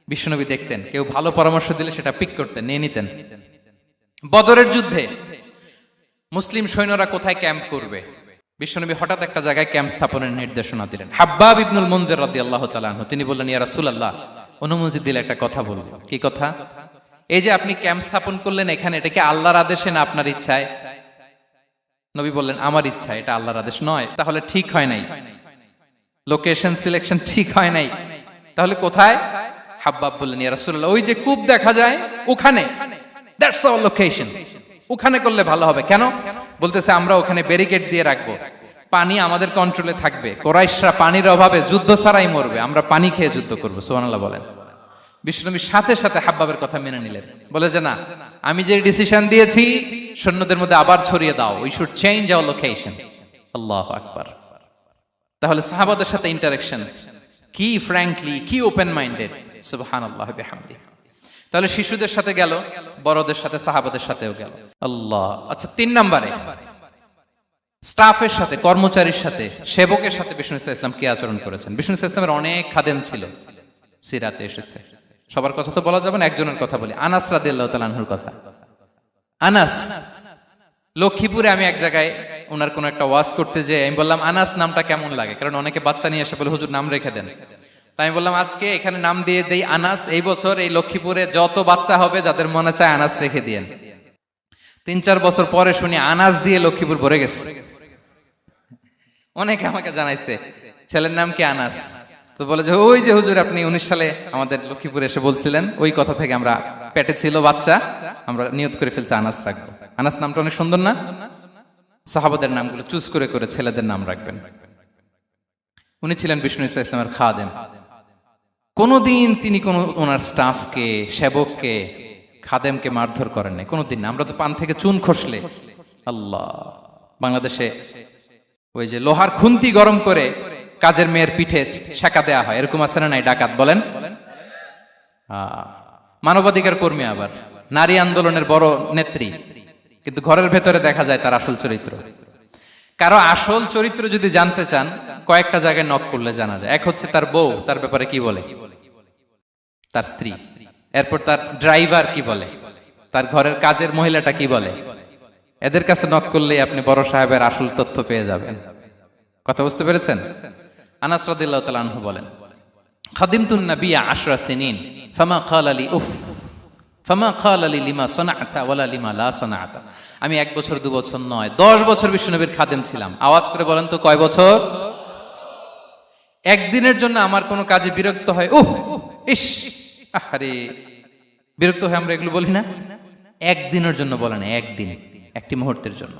বিশ্বনবী দেখতেন, কেউ ভালো পরামর্শ দিলে সেটা পিক করতেন, নিয়ে নিতেন। বদরের যুদ্ধে মুসলিম সৈন্যরা কোথায় ক্যাম্প করবে, বিশ্বনবী হঠাৎ একটা জায়গায় ক্যাম্প স্থাপনের নির্দেশনা দিলেন। হাব্বাব ইবনুল মুনজির রাদিয়াল্লাহু তাআলা আনহু, তিনি বললেন, ইয়া রাসূলুল্লাহ, অনুমতি দিলে একটা কথা বলবো। কি কথা? এই যে আপনি ক্যাম্প স্থাপন করলেন এখানে, এটা কি আল্লাহর আদেশে না আপনার ইচ্ছায়? নবী বললেন, আমার ইচ্ছা, এটা আল্লাহর আদেশ নয়। তাহলে ঠিক হয় নাই, লোকেশন সিলেকশন ঠিক হয় নাই। তাহলে কোথায়? হাব্বাব বললেন, ইয়া রাসূলুল্লাহ, ওই যে কূপ দেখা যায় ওখানে, দ্যাটস আওয়ার লোকেশন, ওখানে করলে ভালো হবে। কেন? বলতেছে, আমরা ওখানে ব্যারিকেড দিয়ে রাখবো, পানি আমাদের কন্ট্রোলে থাকবে, কুরাইশরা পানির অভাবে যুদ্ধ ছাড়াই মরবে, আমরা পানি খেয়ে যুদ্ধ করবো। সুবহানাল্লাহ বলেন। বিশ্বনবী সাথে সাথে হাব্বাবের কথা মেনে নিলেন, বলে যে না, আমি যে ডিসিশন দিয়েছি সৈন্যদের মধ্যে আবার ছড়িয়ে দাও, we should change our location. আল্লাহু আকবার। তাহলে সাহাবাদের সাথে ইন্টারেকশন কি ফ্র্যাঙ্কলি, কি ওপেন মাইন্ডেড, সুবহানাল্লাহ বিহামদি। তাহলে শিশুদের সাথে গেল, বড়দের সাথে, সাহাবাদের সাথেও গেল। আল্লাহ। আচ্ছা, 3 নম্বরে স্টাফের সাথে, কর্মচারীর সাথে, সেবকের সাথে বিষ্ণু ইসলাম কি আচরণ করেছেন? বিষ্ণু ইসলামের অনেক খাদেম ছিল, সিরাতে এসেছে। সবার কথা তো বলা যাবে না, একজনের কথা বলি, আনাস রাদিয়াল্লাহু তাআলা আনহুর কথা। আনাস, লক্ষ্মীপুরে আমি এক জায়গায় ওনার কোন একটা ওয়াজ করতে যেয়ে আমি বললাম আনাস নামটা কেমন লাগে, কারণ অনেকে বাচ্চা নিয়ে এসে বলে হুজুর নাম রেখে দেন। তাই আমি বললাম আজকে এখানে নাম দিয়ে দেই আনাস। এই বছর এই লক্ষ্মীপুরে যত বাচ্চা হবে যাদের মনে চায় আনাস রেখে দিয়েন। 3-4 বছর পরে শুনি আনাস দিয়ে লক্ষ্মীপুর ভরে গেছে। অনেকে আমাকে জানাইছে ছেলের নাম কি আনাস, তো বলে যে ওই যে হুজুর আপনি 19 সালে আমাদের লক্ষ্মীপুরে এসে বলছিলেন, ওই কথা থেকে আমরা, পেটে ছিল বাচ্চা, আমরা নিয়ত করে ফেলছি আনাস রাখবো। আনাস নামটা অনেক সুন্দর না? সাহাবাদের নামগুলো চুজ করে করে ছেলেদের নাম রাখবেন। উনি ছিলেন বিষ্ণু ইসলামের খাদেম। কোনদিন তিনি কোন ওনার স্টাফকে, সেবককে, খাদেমকে মারধর করেন নাই, কোনদিন না। আমরা তো পান থেকে চুন খসলে, আল্লাহ, বাংলাদেশে ওই যে লোহার খুন্তি গরম করে কাজের মেয়ের পিঠে শেখা দেয়া হয়, এরকম আছে না নাই? ডাকাত বলেন, মানবাধিকার কর্মী, আবার নারী আন্দোলনের বড় নেত্রী, কিন্তু ঘরের ভেতরে দেখা যায় তার আসল চরিত্র। কারো আসল চরিত্র যদি জানতে চান, কয়েকটা জায়গায় নক করলে জানা যায়। এক হচ্ছে তার বউ, তার ব্যাপারে কি বলে, তার স্ত্রী। এরপর তার ড্রাইভার কি বলে, তার ঘরের কাজের মহিলাটা কি বলে। এদের কাছে নক করলেই আপনি বড় সাহেবের আসল তথ্য পেয়ে যাবেন। কথা বুঝতে পেরেছেন? আনাস রাদিয়াল্লাহু তাআলা আনহু বলেন, খাদিমতুন নবিয়্যা 10 সিনিন ফামা ক্বালা লি উফ ফামা ক্বালা লি লিমা সানা'তা ওয়ালা লিমা লা সানা'তা। আমি 1 বছর 2 বছর নয়, 10 বছর বিশ্বনবীর খাদেম ছিলাম। আওয়াজ করে বলেন তো কয় বছর? একদিনের জন্য আমার কোনো কাজে বিরক্ত হয়, ইস, আরে, বিরক্ত হয় আমরা এগুলো বলি না? একদিনের জন্য বলে না, একদিন, একটি মুহূর্তের জন্য।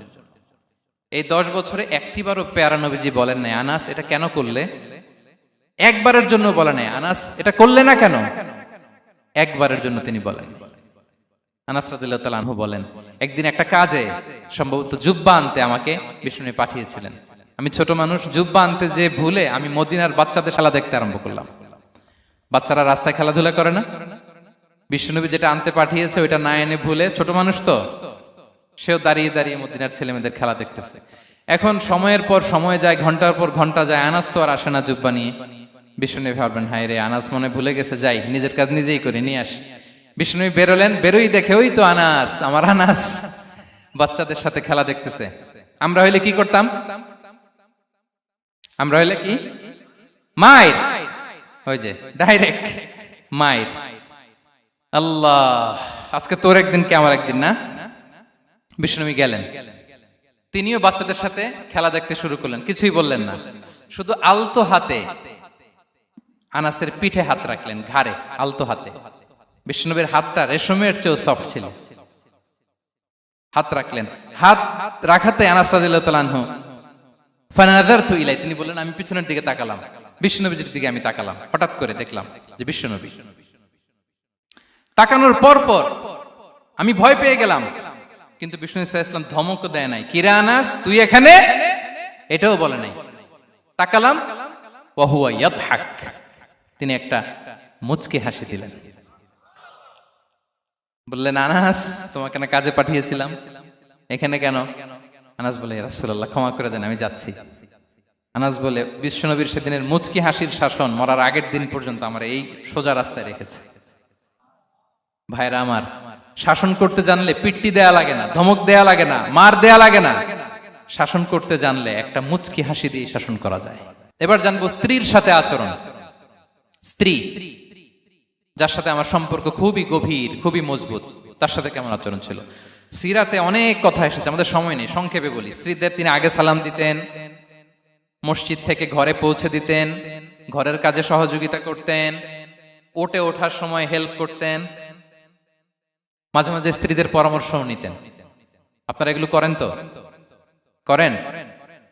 এই 10 বছরে একটিবারও প্যারা নবীজি বলেন নাই আনাস এটা কেন করলে? একবারের জন্য বলে নাই আনাস এটা করলে না কেন? একবারের জন্য তিনি বলেন। আনাস রাদিয়াল্লাহু তাআলা আনহু বলেন, একদিন একটা কাজে, সম্ভবত জুব্বা আনতে আমাকে বিষ্ণু পাঠিয়েছিলেন। আমি ছোট মানুষ, জুব্বা আনতে যে ভুলে আমি মদিনার বাচ্চাদের খেলা দেখতে আরম্ভ করলাম। বাচ্চারা রাস্তায় খেলাধুলা করে না? বিষ্ণুনবী যেটা আনতে পাঠিয়েছে ওইটা না এনে ভুলে, ছোট মানুষ তো, সেও দাঁড়িয়ে দাঁড়িয়ে মদিনার ছেলেমেয়েদের খেলা দেখতেছে। এখন সময়ের পর সময় যায়, ঘন্টার পর ঘন্টা যায়, আনাস তো আর আসে না জুব্বা নিয়ে। বিষ্ণুনবী ভাবলেন হায় রে, আনাস মনে ভুলে গেছে, যাই নিজের কাজ নিজেই করে নিয়ে আসি। বিষ্ণুনবী বেরোলেন, বেরোই দেখে ওই তো আনাস, আমার আনাস বাচ্চাদের সাথে খেলা দেখতেছে। আমরা হইলে কি করতাম? আমরা হইলে কি? মাইর, ওই যে ডাইরেক্ট মাইর। আল্লাহ, আজকে তোর একদিন কি আমার একদিন না? বিষ্ণুনবী গেলেন, তিনিও বাচ্চাদের সাথে খেলা দেখতে শুরু করলেন, কিছুই বললেন না, শুধু আলতো হাতে আনাসের পিঠে হাত রাখলেন, ঘাড়ে আলতো হাতে। বিষ্ণুনবীর হাতটা রেশমের চেয়েও সফট ছিল। হাত রাখলেন, হাত রাখাতে আনাস রাদিয়াল্লাহু তাআলা আনহু ফানাযারতু ইলাই, তিনি বললেন আমি পিছনের দিকে তাকালাম, বিষ্ণুনবীর দিকে আমি তাকালাম, হঠাৎ করে দেখলাম যে বিষ্ণুনবী। তাকানোর পর পর আমি ভয় পেয়ে গেলাম, কিন্তু বিষ্ণু সাল্লাল্লাহু আলাইহি ওয়াসাল্লাম ধমক দেয় নাই, কিরে আনাস তুই এখানে, এটাও বলে নাই। তাকালাম, ওয়া হুয়া ইয়াদহাক, তিনি একটা মুচকি হাসি দিলেন। বললেন আনাস তোমাকে না কাজে পাঠিয়েছিলাম, এখানে কেন? আনাস বলে ইয়া রাসূলুল্লাহ ক্ষমা করে দেন, আমি যাচ্ছি। আনাস বলে বিশ্বনবীর সেদিনের মুচকি হাসির শাসন মরার আগের দিন পর্যন্ত আমার এই সোজা রাস্তায় রেখেছে। ভাইরা আমার, শাসন করতে জানলে পিট্টি দেয়া লাগে না, ধমক দেয়া লাগে না, মার দেয়া লাগে না। শাসন করতে জানলে একটা মুচকি হাসি দিয়ে শাসন করা যায়। এবার জানবো স্ত্রীর সাথে আচরণ। স্ত্রী যার সাথে আমার সম্পর্ক খুবই গভীর, খুবই মজবুত, তার সাথে কেমন আচরণ ছিল? সিরাতে অনেক কথা এসেছে, আমাদের সময় নেই, সংক্ষেপে বলি। স্ত্রীদের তিনি আগে সালাম দিতেন, মসজিদ থেকে ঘরে পৌঁছে দিতেন, ঘরের কাজে সহযোগিতা করতেন, ওঠে ওঠার সময় হেল্প করতেন, মাঝে মাঝে স্ত্রীদের পরামর্শও নিতেন। আপনারা এগুলো করেন তো? করেন?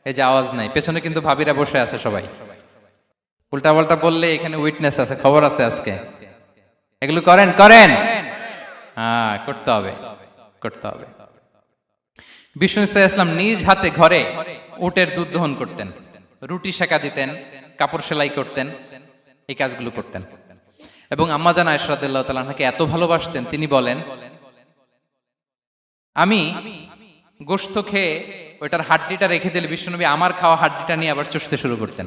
এই যে আওয়াজ নাই, পেছনে কিন্তু ভাবিরা বসে আছে সবাই। উল্টা পাল্টা বললে এখানে উইটনেস আছে, খবর আছে আজকে। এগুলো করেন? করেন? হ্যাঁ, করতে হবে, করতে হবে। বিষ্ণু ইসলাম নিজ হাতে ঘরে উটের দুধ দহন করতেন, রুটি সেকা দিতেন, কাপড় সেলাই করতেন, এই কাজগুলো করতেন। এবং আম্মা জান আয়েশা রাদিয়াল্লাহু তাআলা আনহাকে এত ভালোবাসতেন, তিনি বলেন, আমি গোশত খেয়ে ওইটার হাড্ডিটা রেখে দিলে বিশ্বনবী আমার খাওয়া হাড্ডিটা নিয়ে আবার চষতে শুরু করতেন।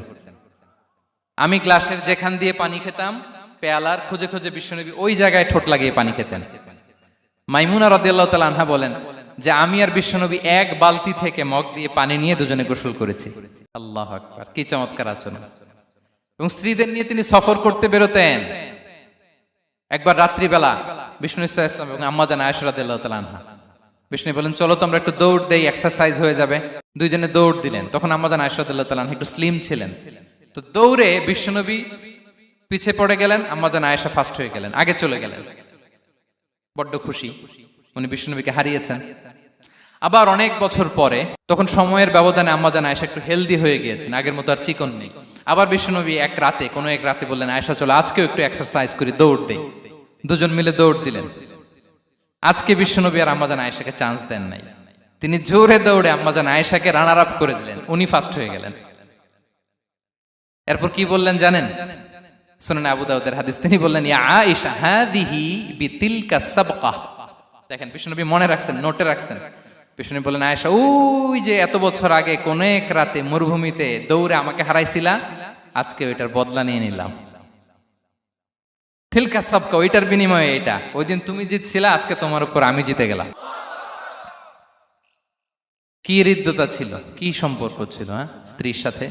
আমি গ্লাসের যেখান দিয়ে পানি খেতাম, পেয়ালার খুঁজে খুঁজে বিশ্বনবী ওই জায়গায় ঠোঁট লাগিয়ে পানি খেতেন। মাইমুনা রাদিয়াল্লাহু তাআলা আনহা বলেন যে আমি আর বিশ্বনবী এক বালতি থেকে মগ দিয়ে পানি নিয়ে দুজনে গোসল করেছি। আল্লাহু আকবার, কি চমৎকার আচরণ। এবং স্ত্রীদের নিয়ে তিনি সফর করতে বেরোতেন। একবার রাত্রিবেলা বিষ্ণু ইসলাম এবং আম্মা জান আয়েশা রাদিয়াল্লাহু তাআলা আনহা, বিষ্ণু বলেন চলো তো আমরা একটু দৌড় দেই, এক্সারসাইজ হয়ে যাবে। দুইজনে দৌড় দিলেন। তখন আম্মা জান আয়েশা রাদিয়াল্লাহু তাআলা আনহা একটু স্লিম ছিলেন, তো দৌড়ে বিশ্বনবী পিছে পড়ে গেলেন, আম্মা জান আয়েশা ফার্স্ট হয়ে গেলেন, আগে চলে গেলেন। বড্ড খুশি, উনি বিশ্বনবীকে হারিয়েছেন। আবার অনেক বছর পরে, তখন সময়ের ব্যবধানে আম্মা জান আয়েশা একটু হেলদি হয়ে গিয়েছেন, আগের মতো আর চিকন নেই। আবার বিশ্বনবী কোনো এক রাতে বললেন, আয়েশা চলো আজকেও একটু এক্সারসাইজ করি, দৌড় দেই। দুজন মিলে দৌড় দিলেন। আজকে বিশ্বনবী আর আম্মা জান আয়েশাকে চান্স দেন নাই, তিনি জোরে দৌড়ে আম্মা জান আয়েশাকে রানার আপ করে দিলেন, উনি ফার্স্ট হয়ে গেলেন। এরপর কি বললেন জানেন? সুনানে আবু দাউদের হাদিস, তিনি বললেন, ইয়া আয়েশা হাদিহি বিতিলকা সাবকা। দেখেন বিশ্বনবী মনে রাখছেন, নোটে রাখছেন। বিশ্বনবী বললেন, আয়েশা ওই যে এত বছর আগে কোন এক রাতে মরুভূমিতে দৌড়ে আমাকে হারাইছিলা, আজকে ওইটার বদলা নিয়ে নিলাম। তিলকা সাবকা, ওইটার বিনিময়ে এটা। ওই দিন তুমি জিতছিলা, আজকে তোমার উপর আমি জিতে গেলাম। কি হৃদ্যতা ছিল, কি সম্পর্ক ছিল স্ত্রীর সাথে।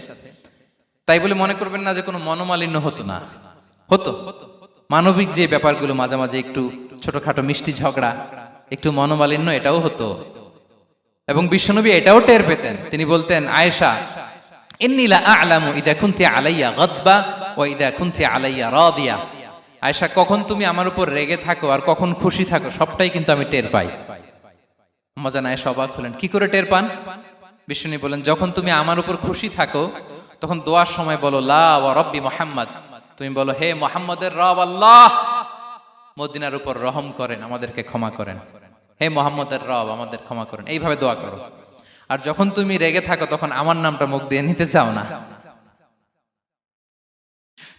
তাই বলে মনে করবেন না যে কোনো মনোমালিন্য হতো না, হতো। মানবিক যে ব্যাপারগুলো, মাঝে মাঝে একটু ছোটখাটো মিষ্টি ঝগড়া, একটু মনোমালিন্য, এটাও হতো। এবং বিশ্বনবী এটাও টের পেতেন। তিনি বলতেন, আয়েশা ইন্নী লা আ'লামু ইযা কুনতি আলাইয়া গাদবা ওয়া ইযা কুনতি আলাইয়া রাদিয়া। আয়েশা, কখন তুমি আমার উপর রেগে থাকো আর কখন খুশি থাকো, সবটাই কিন্তু আমি টের পাই। আম্মা জান আয়েশা অবাক হলেন, কি করে টের পান? বিশ্বনবী বলেন, যখন তুমি আমার উপর খুশি থাকো তখন দোয়ার সময় বলো লা ওয়া রাব্বি মুহাম্মদ, তুমি বলো হে মুহাম্মদের রব আল্লাহ, মদিনার উপর রহম করেন, আমাদেরকে ক্ষমা করেন। হে মুহাম্মদের রব, আমাদের ক্ষমা করেন, এইভাবে দোয়া করো। আর যখন তুমি রেগে থাকো তখন আমার নামটা মুখ দিয়ে নিতে চাও না,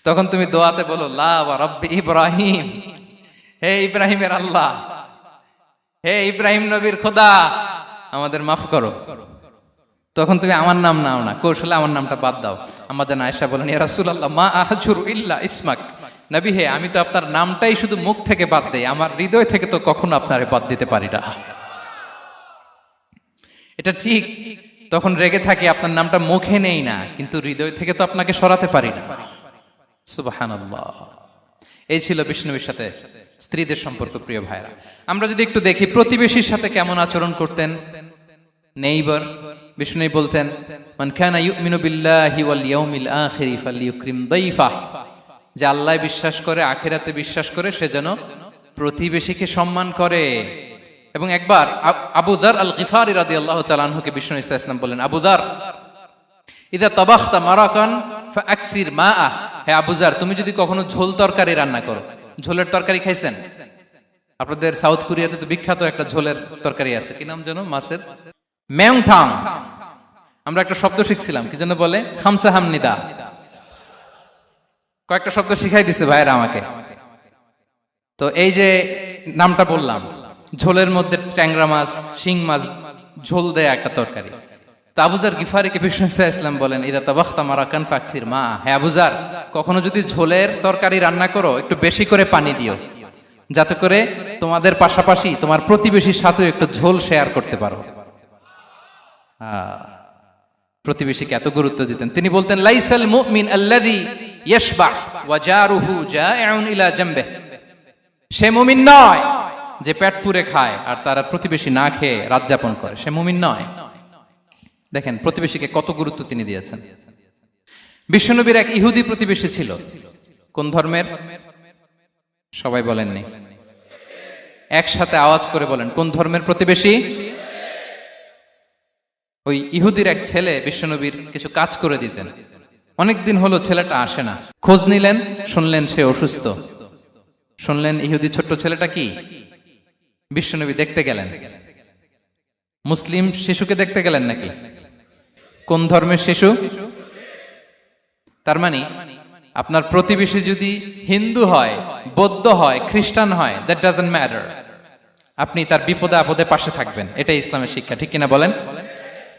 তখন তুমি দোয়াতে বলো লা ওয়া রাব্বি ইব্রাহিম, হে ইব্রাহিমের আল্লাহ, হে ইব্রাহিম নবীর খোদা, আমাদের মাফ করো। তখন তুমি আমার নাম নাও না, কৌশলে আমার নামটা বাদ দাও। আম্মা জান আয়েশা বলেন, ইয়া রাসূলুল্লাহ মা আহজুরু ইল্লা ইসমাক। নবী হে, আমি তো আপনার নামটাই শুধু মুখ থেকে বাদ দেই, আমার হৃদয় থেকে তো কখনো আপনারে বাদ দিতে পারি না। এটা ঠিক, তখন রেগে থাকি, আপনার নামটা মুখে নেই না, কিন্তু হৃদয় থেকে তো আপনাকে সরাতে পারি না। সুবহানাল্লাহ। এই ছিল বিষ্ণুবীর সাথে স্ত্রীদের সম্পর্ক। প্রিয় ভাইরা, আমরা যদি একটু দেখি প্রতিবেশীর সাথে কেমন আচরণ করতেন। নেইবার, বিষ্ণু বলতেন, মান কানা ইউমিনু বিল্লাহি ওয়াল ইয়াউমিল আখিরি ফালইউকরিম দাইফাহ, যে আল্লাহ বিশ্বাস করে, আখিরাতে বিশ্বাস করে, সে যেন প্রতিবেশীকে সম্মান করে। এবং একবার আবু যার আল গিফারি রাদিয়াল্লাহু তাআলা আনহুকে বিষ্ণু ইসা ইসলাম বললেন, আবু যার ইদা তাবাখতা মারাকান ফাআকসির মাআ, হে আবু যার, তুমি যদি কখনো ঝোল তরকারি রান্না করো, ঝোলের তরকারি খাইছেন? আপনাদের সাউথ কোরিয়াতে তো বিখ্যাত একটা ঝোলের তরকারি আছে, কি নাম যেন, মাছের মেংথাং। আমরা একটা শব্দ শিখছিলাম, কি যেন বলে, খামসা হামনিদা। কয়েকটা শব্দ শিখাই দিছে ভাইরা আমাকে। তো এই যে নামটা বললাম, ঝোলের মধ্যে ট্যাংরা মাছ, শিং মাছ ঝোল দেয়া একটা তরকারি। তো আবু যার গিফারিকে বিষ্ণু ইসলাম বলেন, ইদা তাবাখতা মারাকান ফাকফির মা, হে আবু যার, কখনো যদি ঝোলের তরকারি রান্না করো, একটু বেশি করে পানি দিও, যাতে করে তোমাদের পাশাপাশি তোমার প্রতিবেশীর সাথেও একটু ঝোল শেয়ার করতে পারো। প্রতিবেশীকে এত গুরুত্ব দিতেন। তিনি বলতেন, লাইসাল মুমিন আল্লাযী ইয়াশবাহ ওয়া জারুহু জাইউন ইলা জামবিহি, সে মুমিন নয় যে পেট পুরে খায় আর তার প্রতিবেশী না খেয়ে রাত যাপন করে, সে মুমিন নয়। দেখেন প্রতিবেশীকে কত গুরুত্ব তিনি দিয়েছেন। বিশ্বনবীর এক ইহুদি প্রতিবেশী ছিল। কোন ধর্মের? সবাই বলেননি, একসাথে আওয়াজ করে বলেন, কোন ধর্মের প্রতিবেশী? ওই ইহুদির এক ছেলে বিশ্বনবীর কিছু কাজ করে দিতেন। অনেকদিন হলো ছেলেটা আসে না। খোঁজ নিলেন, শুনলেন সে অসুস্থ। শুনলেন ইহুদি ছোট্ট ছেলেটা কি, বিশ্বনবী দেখতে গেলেন। মুসলিম শিশুকে দেখতে গেলেন নাকি? কোন ধর্মের শিশু? তার মানে আপনার প্রতিবেশী যদি হিন্দু হয়, বৌদ্ধ হয়, খ্রিস্টান হয়, দ্যাট ডাজন্ট ম্যাটার। আপনি তার বিপদে আপদে পাশে থাকবেন, এটাই ইসলামের শিক্ষা, ঠিক কিনা বলেন?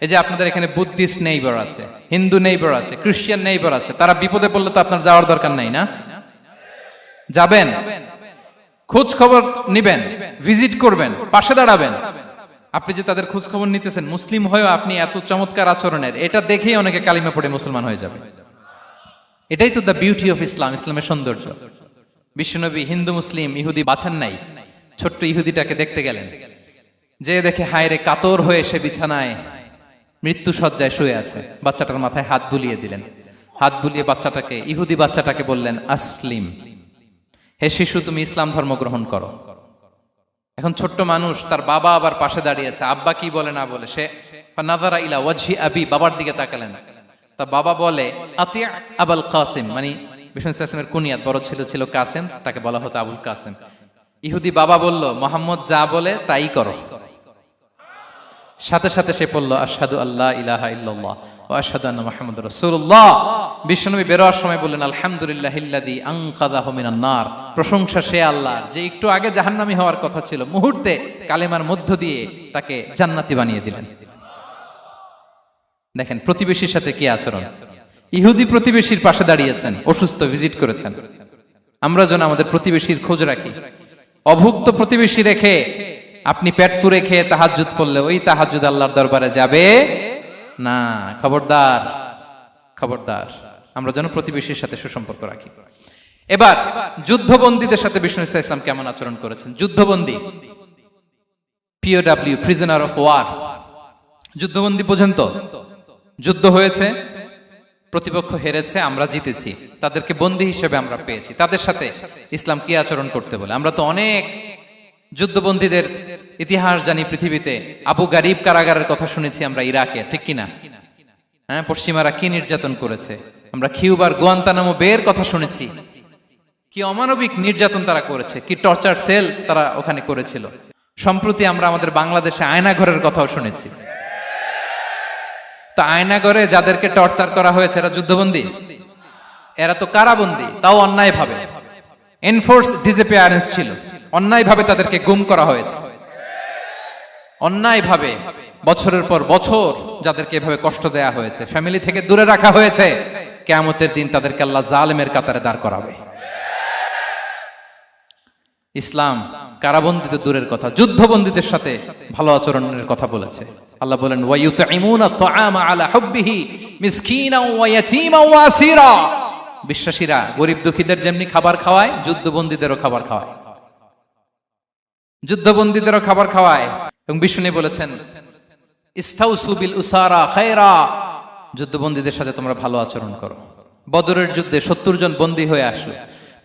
এই যে আপনাদের এখানে বুদ্ধিস্ট নেইবার আছে, হিন্দু নেইবার আছে, খ্রিস্টান নেইবার আছে, তারা বিপদে পড়লে তো আপনার যাওয়ার দরকার নাই, না? যাবেন, খোঁজ খবর নিবেন, ভিজিট করবেন, পাশে দাঁড়াবেন। আপনি যে তাদের খোঁজ খবর নিতেছেন, মুসলিম হয়েও আপনি এত চমৎকার আচরণের, এটা দেখেই অনেকে কালিমা পড়ে মুসলমান হয়ে যাবে। এটাই তো দ্য বিউটি অফ ইসলাম, ইসলামের সৌন্দর্য। বিশ্বনবী হিন্দু মুসলিম ইহুদি বাছান নাই, ছোট্ট ইহুদিটাকে দেখতে গেলেন, যে দেখে হায় রে, কাতর হয়ে সে বিছানায় মৃত্যু সজ্জায় শুয়ে আছে, বাচ্চাটার মাথায় হাত বুলিয়ে দিলেন। হাত বুলিয়ে বাচ্চাটাকে, ইহুদি বাচ্চাটাকে বললেন, আসলিম, হে শিশু, তুমি ইসলাম ধর্ম গ্রহণ করো। এখন ছোট্ট মানুষ, তার বাবা আবার পাশে দাঁড়িয়ে আছে, আব্বা কি বলে না বলে, সে নাযারা ইলা ওয়াজহি আবি, বাবার দিকে তাকালেন। তা বাবা বলে, আতিয়া আবুল কাসিম, মানে বিষ্ণু ইসলামের কুনিয়াত, বড় ছেলে ছিল কাসেম, তাকে বলা হতো আবুল কাসেম। ইহুদি বাবা বলল, মোহাম্মদ যা বলে তাই করো। সাথে সাথে সে পড়ল, আশহাদু আল্লাহ ইলাহা ইল্লাল্লাহ ওয়া আশহাদু আন্না মুহাম্মাদুর রাসূলুল্লাহ। বিশ্বনবী বেরোয়ার সময় বললেন, আলহামদুলিল্লাহিল্লাযী আনকাযাহু মিনান নার, প্রশংসা সে আল্লাহ যে একটু আগে জাহান্নামী হওয়ার কথা ছিল, মুহূর্তে কালেমার মধ্য দিয়ে তাকে জান্নাতি বানিয়ে দিলেন। দেখেন প্রতিবেশীর সাথে কি আচরণ। ইহুদি প্রতিবেশীর পাশে দাঁড়িয়েছেন, অসুস্থ, ভিজিট করেছেন। আমরা যেন আমাদের প্রতিবেশীর খোঁজ রাখি। অভুক্ত প্রতিবেশী রেখে আপনি পেট পুরে খেয়ে তাহাজ্জুদ পড়লে ওই তাহাজ্জুদ আল্লাহর দরবারে যাবে না। খবরদার, খবরদার, আমরা যেন প্রতিবেশীর সাথে সুসম্পর্ক রাখি। এবার যুদ্ধবন্দীদের সাথে বিষ্ণু ইসলাম কেমন আচরণ করেছেন। যুদ্ধবন্দী, পিওডব্লিউ, প্রিজনার অফ ওয়ার, যুদ্ধবন্দী পর্যন্ত যুদ্ধ হয়েছে, প্রতিপক্ষ হেরেছে, আমরা জিতেছি, তাদেরকে বন্দী হিসেবে আমরা পেয়েছি, তাদের সাথে ইসলাম কি আচরণ করতে বলে। আমরা তো অনেক যুদ্ধবন্দীদের ইতিহাস জানি পৃথিবীতে। আবু গারিব কারাগারের কথা শুনেছি আমরা ইরাকে, ঠিক কিনা? হ্যাঁ, পশ্চিমারা কি নির্যাতন করেছে। আমরা কিউবার গুয়ান্তানামো বের কথা শুনেছি, কি অমানবিক নির্যাতন তারা করেছে, কি টর্চার সেল তারা ওখানে করেছিল। সম্প্রতি আমরা আমাদের বাংলাদেশে আয়নাঘরের কথাও শুনেছি। তা আয়নাঘরে যাদেরকে টর্চার করা হয়েছে এরা যুদ্ধবন্দী? এরা তো কারাবন্দী, তাও অন্যায় ভাবে। এনফোর্স ডিসঅ্যাপিয়ারেন্স ছিল, অন্যায় ভাবে তাদেরকে গুম করা হয়েছে। অন্যায় ভাবে বছরের পর বছর যাদেরকে এভাবে কষ্ট দেয়া হয়েছে, ফ্যামিলি থেকে দূরে রাখা হয়েছে, কিয়ামতের দিন তাদেরকে আল্লাহ জালেমের কাতারে দাঁড় করাবে। ইসলাম কারাবন্দী তো দূরের কথা, যুদ্ধবন্দীদের সাথে ভালো আচরণের কথা বলেছে। আল্লাহ বলেন, ওয়া ইউতঈমুনা আত-তাআমা আলা হুব্বিহি মিসকিনাও ওয়া ইয়াতীমান ওয়া আসীরা। বিশ্বাসীরা গরিব দুঃখীদের যেমনি খাবার খাওয়ায়, যুদ্ধবন্দীদেরও খাবার খাওয়ায়, যুদ্ধবন্দীদেরও খাবার খাওয়ায়। এবং বিষ্ণু বলেছেন, ইস্তাউসু বিল উসারা খায়রা, যুদ্ধবন্দীদের সাথে তোমরা ভালো আচরণ করো। বদরের যুদ্ধে 70 জন বন্দী হয়ে আসলো।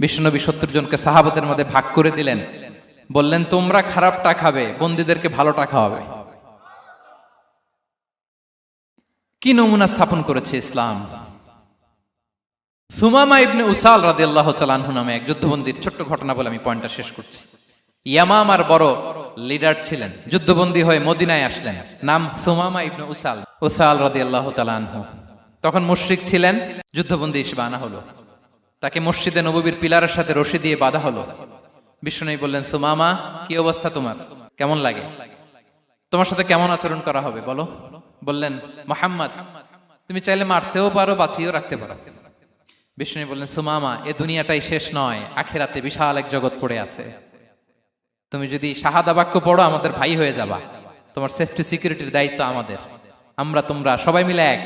বিশ্বনবী 70 জনকে সাহাবাদের মধ্যে ভাগ করে দিলেন, বললেন তোমরা খারাপটা খাবে, বন্দীদেরকে ভালোটা খাওয়াবে। কি নমুনা স্থাপন করেছে ইসলাম। সুমামা ইবনে উসাল রাদিয়াল্লাহু তাআলা আনহু নামে এক যুদ্ধবন্দীর ছোট্ট ঘটনা বলে আমি পয়েন্টটা শেষ করছি। ইয়ামামার বড় লিডার ছিলেন, যুদ্ধবন্দী হয়ে মদিনায় আসলেন, নাম সুমামা ইবনে উসাল রাদিয়াল্লাহু তাআলা আনহু। তখন মুশরিক ছিলেন, যুদ্ধবন্দী হিসেবে আনা হলো। তাকে মসজিদে নববীর পিলারের সাথে রশি দিয়ে বাঁধা হলো। বিষ্ণু বললেন, সুমামা কি অবস্থা তোমার, কেমন লাগে, তোমার সাথে কেমন আচরণ করা হবে বলো। বললেন, মুহাম্মদ তুমি চাইলে মারতেও পারো, বাঁচিয়েও রাখতে পারো। বিষ্ণু বললেন, সুমামা এ দুনিয়াটাই শেষ নয়, আখিরাতে বিশাল এক জগৎ পড়ে আছে। তুমি যদি শাহাদা বাক্য পড়ো আমাদের ভাই হয়ে যাবা, তোমার সেফটি সিকিউরিটির দায়িত্ব আমাদের, আমরা তোমরা সবাই মিলে এক।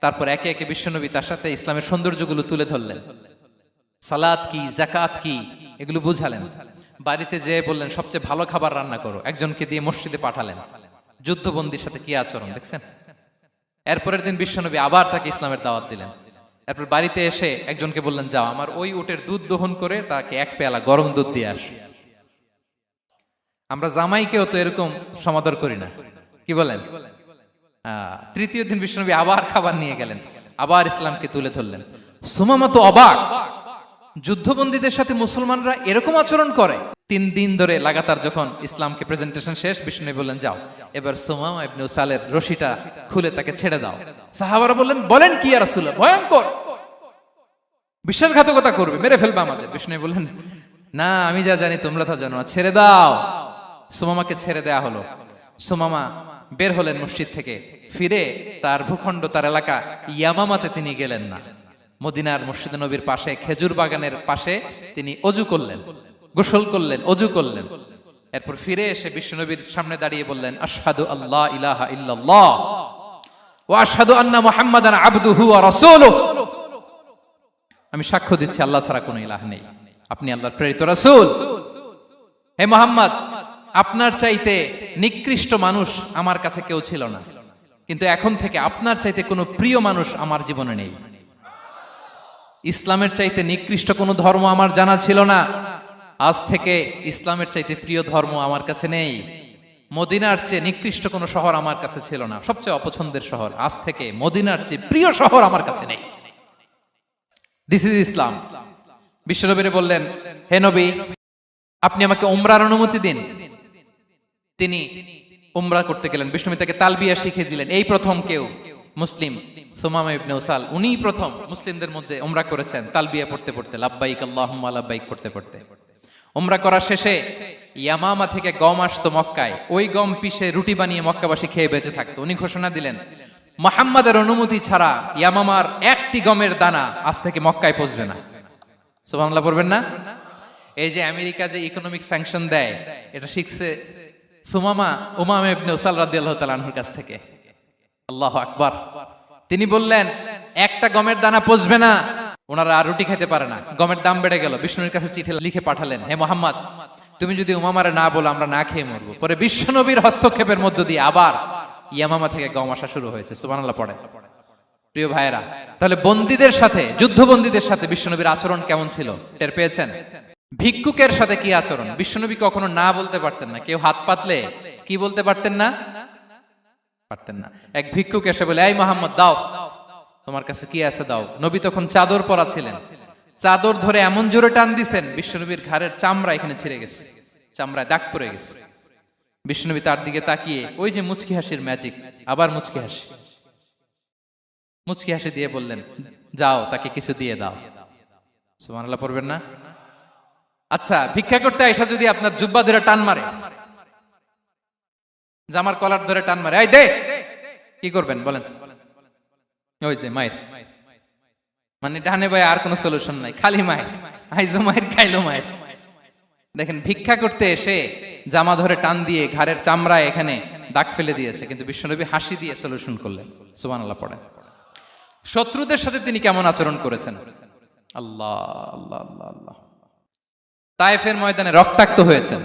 তারপর একে একে বিশ্বনবী তার সাথে ইসলামের সৌন্দর্যগুলো তুলে ধরলেন, সালাত কি, যাকাত কি, এগুলো বুঝালেন। বাড়িতে যেয়ে বললেন সবচেয়ে ভালো খাবার রান্না করো, একজনকে দিয়ে মসজিদে পাঠালেন। যুদ্ধবন্দীর সাথে কি আচরণ দেখছেন। এরপরের দিন বিশ্বনবী আবার তাকে ইসলামের দাওয়াত দিলেন। এরপর বাড়িতে এসে একজনকে বললেন, যাও আমার ওই উটের দুধ দহন করে তাকে এক পেয়ালা গরম দুধ দিয়ে আস। আমরা জামাইকেও তো এরকম সমাদর করি না, কি বলেন। তৃতীয় দিন বিশ্বনবী আবার খাবার নিয়ে গেলেন, আবার ইসলামকে তুলে ধরলেন। সুমামা তো অবাক, যুদ্ধবন্দীদের সাথে মুসলমানরা এরকম আচরণ করে। 3 দিন ধরে লাগাতার যখন ইসলামকে প্রেজেন্টেশন শেষ, বিষ্ণু বললেন, যাও এবার সুমামা ইবনে উসালের রশিটা খুলে তাকে ছেড়ে দাও। সাহাবারা বললেন, বলেন কি ইয়া রাসূলুল্লাহ, ভয়ঙ্কর। বিশ্বাসঘাতকতা করবে, মেরে ফেলবে আমাদের। বিষ্ণু বললেন, না, আমি যা জানি তোমরা তা জানো না, ছেড়ে দাও। সুমামাকে ছেড়ে দেয়া হলো। সুমামা বের হলেন মসজিদ থেকে, ফিরে তার ভূখণ্ড, তার এলাকা ইয়ামামাতে তিনি গেলেন না। মদিনার মসজিদ নবীর পাশে খেজুর বাগানের পাশে তিনি অজু করলেন, গোসল করলেন, অজু করলেন। এরপর ফিরে এসে বিশ্বনবীর সামনে দাঁড়িয়ে বললেন, আশহাদু আল্লাহ ইলাহা ইল্লাল্লাহ ওয়া আশহাদু আন্না মুহাম্মাদান আবদুহু ওয়া রাসূলুহু। আমি সাক্ষ্য দিচ্ছি আল্লাহ ছাড়া কোনো ইলাহ নেই, আপনি আল্লাহর প্রেরিত রাসূল। হে মুহাম্মদ, আপনার চাইতে নিকৃষ্ট মানুষ আমার কাছে কেউ ছিল না, কিন্তু এখন থেকে আপনার চাইতে কোনো প্রিয় মানুষ আমার জীবনে নেই। ইসলামের চাইতে নিকৃষ্ট কোনো ধর্ম আমার জানা ছিল না, আজ থেকে ইসলামের চাইতে প্রিয় ধর্ম আমার কাছে নেই। মদিনার চেয়ে নিকৃষ্ট কোনো শহর আমার কাছে ছিল না, সবচেয়ে অপছন্দের শহর, আজ থেকে মদিনার চেয়ে প্রিয় শহর আমার কাছে নেই। দিস ইজ ইসলাম। বিশ্বনবী বললেন, হে নবী, আপনি আমাকে উমরার অনুমতি দিন। তিনি উমরা করতে গেলেন। বিষ্ণু তাকে তালবিয়া শিখিয়ে দিলেন। এই প্রথম কেউ মুসলিম, সুমামা ইবনে উসাল, উনিই প্রথম মুসলিমদের মধ্যে উমরা করেছেন তালবিয়া পড়তে পড়তে, লাব্বাইক আল্লাহুম্মা লাব্বাইক পড়তে পড়তে। উমরা করা শেষে ইয়ামামা থেকে গম আসতো মক্কায়, ওই গম পিষে রুটি বানিয়ে মক্কাবাসী খেয়ে বেঁচে থাকতো। উনি ঘোষণা দিলেন, মুহাম্মাদের অনুমতি ছাড়া ইয়ামামার একটি গমের দানা আজ থেকে মক্কায় পৌঁছবে না। সুবহানাল্লাহ পড়বেন না? এই যে আমেরিকা যে ইকোনমিক স্যাংশন দেয়, এটা শিখছে সুমামা উমামা ইবনে উসাল রাদিয়াল্লাহু তাআলা আনহুর কাছ থেকে। আল্লাহু আকবার। তিনি বললেন, একটা গমের দানা পচবে না, ওনারা আর রুটি খেতে পারে না। গমের দাম বেড়ে গেল। বিষ্ণুর কাছে চিঠি লিখে পাঠালেন, হে মুহাম্মদ, তুমি যদি উমামারে না বলো আমরা না খেয়ে মরবো। পরে বিশ্বনবীর হস্তক্ষেপের মধ্য দিয়ে আবার ইয়ামামা থেকে গম আসা শুরু হয়েছে। সুবহানাল্লাহ পড়ে। প্রিয় ভাইয়েরা, তাহলে বন্দীদের সাথে, যুদ্ধবন্দীদের সাথে বিশ্বনবীর আচরণ কেমন ছিল টের পেয়েছেন? ভিক্ষুকের সাথে কি আচরণ? বিশ্বনবী কখনো না বলতে পারতেন না। কেউ হাত পাতলে কি বলতে পারতেন না? পারতেন না। এক ভিক্ষুক এসে বলে, এই মুহাম্মদ, দাও, তোমার কাছে কি আছে দাও। নবী তখন চাদর পরা ছিলেন। চাদর ধরে এমন জোরে টান দিছেন, বিশ্বনবীর ঘাড়ের চামড়া এখানে ছিঁড়ে গেছে, চামড়ায় দাগ পড়ে গেছে। বিশ্বনবী তার দিকে তাকিয়ে, ওই যে মুচকি হাসির ম্যাজিক, আবার মুচকি হাসি, মুচকি হাসি দিয়ে বললেন, যাও, তাকে কিছু দিয়ে দাও। সুবহানাল্লাহ পড়বেন না? আচ্ছা, ভিক্ষা করতে আইসা যদি আপনার জুব্বা ধরে টান মারে, জামার কলার ধরে টান মারে, এই দে, কি করবেন বলেন? ওই যে মায়ের, মানে ডানে বায়ে আর কোনো সলিউশন নাই, খালি মায়ের, আইজো মায়ের, খাইলো মায়ের। দেখেন, ভিক্ষা করতে এসে জামা ধরে টান দিয়ে ঘাড়ের চামড়ায় এখানে দাগ ফেলে দিয়েছে, কিন্তু বিশ্বনবী হাসি দিয়ে সলিউশন করলেন। সুবহানাল্লাহ পড়ে। শত্রুদের সাথে তিনি কেমন আচরণ করেছেন? আল্লাহ আল্লাহ আল্লাহ আল্লাহ। তায়েফের ময়দানে রক্তাক্ত হয়েছেন,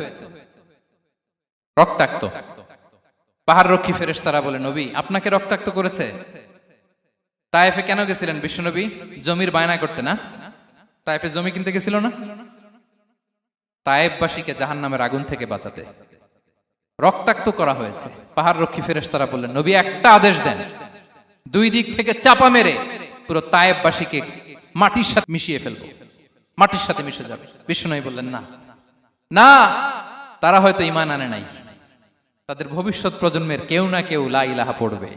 রক্তাক্ত। পাহাড় রক্ষী ফেরেশতারা বলে, নবী, আপনাকে রক্তাক্ত করেছে? তায়েফে কেন গেছিলেন বিশ্বনবী? জমির বায়না করতে না? তায়েফে জমি কিনতে গেছিল না? তায়েফবাসীকে জাহান্নামের আগুন থেকে বাঁচাতে রক্তাক্ত করা হয়েছে। পাহাড় রক্ষী ফেরেশতারা বললেন, নবী, একটা আদেশ দেন, দুই দিক থেকে চাপা মেরে পুরো তায়েফবাসীকে মাটির সাথে মিশিয়ে ফেলবো, মাটির সাথে মিশে যাবে। বিশ্বনবী বললেন, না না, তারা হয়তো ঈমান আনে নাই, তাদের ভবিষ্যৎ প্রজন্মের কেউ না কেউ লা ইলাহা পড়বে,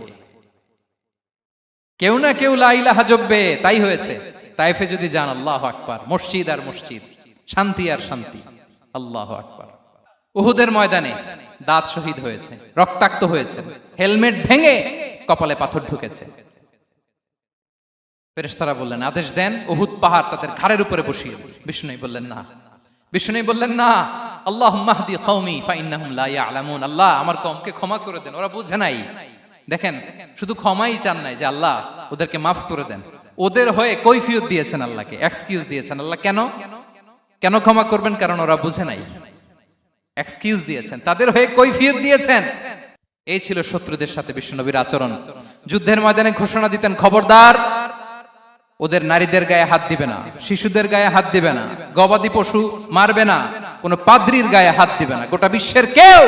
কেউ না কেউ লা ইলাহা জপবে। তাই হয়েছে। তায়েফে যদি যান, আল্লাহু আকবার, মসজিদ আর মসজিদ, শান্তি আর শান্তি। আল্লাহু আকবার। উহুদের ময়দানে দাঁত শহীদ হয়েছে, রক্তাক্ত হয়েছে, হেলমেট ভেঙে কপালে পাথর ঢুকেছে। ফেরেশতারা বললেন, আদেশ দেন, উহুদ পাহাড় তাদের ঘাড়ের উপরে বসিয়ে। বিষ্ণু বললেন, না। বিষ্ণু বললেন, না, আল্লাহুম্মা হদি কওমি ফাইন্নাহুম লা ইয়ালামুন। আল্লাহ, আমার কওমকে ক্ষমা করে দেন, ওরা বুঝে নাই। দেখেন, শুধু ক্ষমাই চান নাই যে আল্লাহ ওদেরকে মাফ করে দেন, ওদের হয়ে কৈফিয়ত দিয়েছেন আল্লাহকে, এক্সকিউজ দিয়েছেন। আল্লাহ কেন কেন ক্ষমা করবেন? কারণ ওরা বুঝে নাই। এক্সকিউজ দিয়েছেন, তাদের হয়ে কৈফিয়ত দিয়েছেন। এই ছিল শত্রুদের সাথে বিশ্বনবীর আচরণ। যুদ্ধের ময়দানে ঘোষণা দিতেন, খবরদার, ওদের নারীদের গায়ে হাত দিবে না, শিশুদের গায়ে হাত দিবে না, গবাদি পশু মারবে না, কোন পাদ্রীর গায়ে হাত দিবে না। গোটা বিশ্বের কেউ,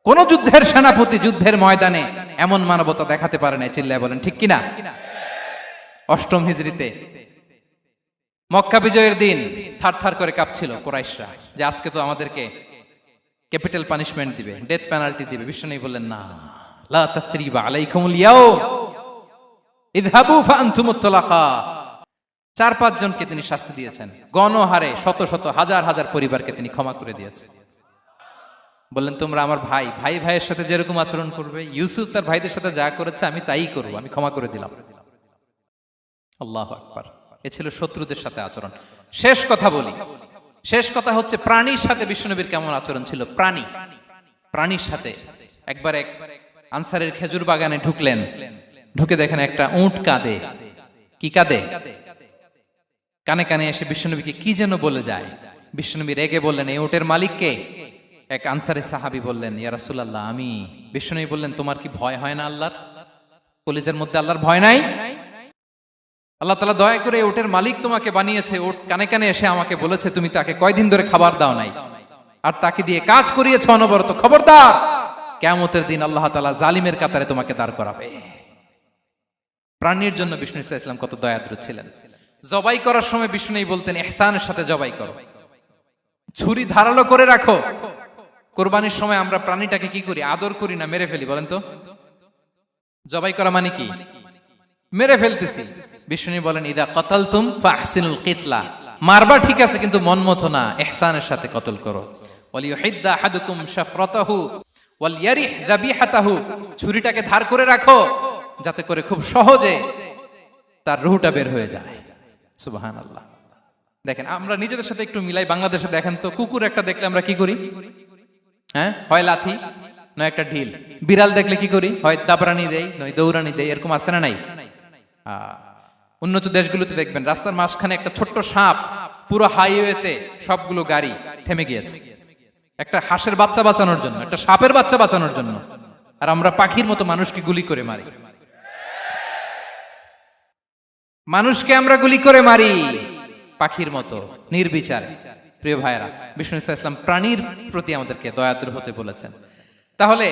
কোন যুদ্ধের সেনাপতি যুদ্ধের ময়দানে এমন মানবতা দেখাতে পারে না। চিল্লায় বলেন ঠিক কিনা? অষ্টম হিজরিতে মক্কা বিজয়ের দিন থার থার করে কাঁপছিল কুরাইশরা, যে আজকে তো আমাদেরকে ক্যাপিটাল পানিশমেন্ট দিবে, ডেথ পেনাল্টি দিবে। বিশ্বনবী বললেন, না, লা তাসরিবা আলাইকুমুল ইয়াউম, ইযহাবু ফাআনতুমুত তুলাকা। 4-5 জনকে তিনি শাস্তি দিয়েছেন, গণহারে শত শত হাজার হাজার পরিবারকে তিনি ক্ষমা করে দিয়েছেন। বললেন তোমরা আমার ভাই, ভাই ভাইয়ের সাথে যেরকম আচরণ করবে, ইউসুফ তার ভাইদের সাথে যা করেছে আমি তাই করবো, আমি ক্ষমা করে দিলাম। আল্লাহু আকবার। এ ছিল শত্রুদের সাথে আচরণ। শেষ কথা বলি, শেষ কথা হচ্ছে প্রাণীর সাথে বিশ্বনবীর কেমন আচরণ ছিল। প্রাণীর সাথে একবার এক আনসারের খেজুর বাগানে ঢুকলেন, ঢুকে দেখেন একটা উট কাঁদে। কি কাঁদে? কানে কানে এসে বিশ্বনবীকে কি যেন বলে যায়। বিশ্বনবী রেগে বললেন, এই উটের মালিক কে? এক আনসারের সাহাবী বললেন, ইয়া রাসূলুল্লাহ আমি। বিশ্বনবী বললেন, তোমার কি ভয় হয় না আল্লাহর? কলিজার মধ্যে আল্লাহর ভয় নাই? আল্লাহ তাআলা দয়া করে উটের মালিক তোমাকে বানিয়েছে, উট কানে কানে এসে আমাকে বলেছে তুমি তাকে কয়দিন ধরে খাবার দাও নাই, আর তাকে দিয়ে কাজ করিয়েছে অনবরত। খবরদার, কিয়ামতের দিন আল্লাহ তাআলা জালিমের কাতারে তোমাকে দাঁড় করাবে। প্রাণীর জন্য বিষ্ণু ইসা ইসলাম কত দয়াদ্র ছিলেন। জবাই করার সময় বিষ্ণু বলতেন ইহসানের সাথে জবাই করো, ছুরি ধারালো করে রাখো। কোরবানির সময় আমরা প্রাণীটাকে কি করি? আদর করি না, মেরে ফেলি। বলেন তো, জবাই করা মানে কি? মেরে ফেলতেছি। বিষ্ণু বলেন ইদা কাতালতুম ফাহসিনুল কিতলা, মারবা ঠিক আছে কিন্তু মন মতো না, ইহসানের সাথে কতল করো। ওয়ালিয়ুহিদ্দা আহাদুকুম শাফরাতাহু ওয়ালইয়ারিহ যাবিহাতাহু, ছুরিটাকে ধার করে রাখো যাতে করে খুব সহজে তার রূহটা বের হয়ে যায়। সুবহানাল্লাহ। দেখেন আমরা নিজেদের সাথে একটু মিলাই। বাংলাদেশে দেখেন তো, কুকুর একটা দেখলে আমরা কি করি? হ্যাঁ, হয় লাথি নয় একটা ঢিল। বিড়াল দেখলে কি করি? হয় দাবরানি দেই নয় দৌড়ানি দেই। এরকম আছে না নাই? উন্নত দেশগুলোতে দেখবেন রাস্তার মাঝখানে একটা ছোট্ট সাপ, পুরো হাইওয়েতে সবগুলো গাড়ি থেমে গিয়েছে একটা হাঁসের বাচ্চা বাঁচানোর জন্য, একটা সাপের বাচ্চা বাঁচানোর জন্য। আর আমরা পাখির মতো মানুষকে গুলি করে মারি। মানুষকে আমরা গুলি করে মারি পাখির মতো নির্বিচারে। প্রিয় ভাইয়েরা, বিষ্ণু ইসলাম প্রাণীর প্রতি আমাদেরকে দয়াদ্র হতে বলেছেন। তাহলে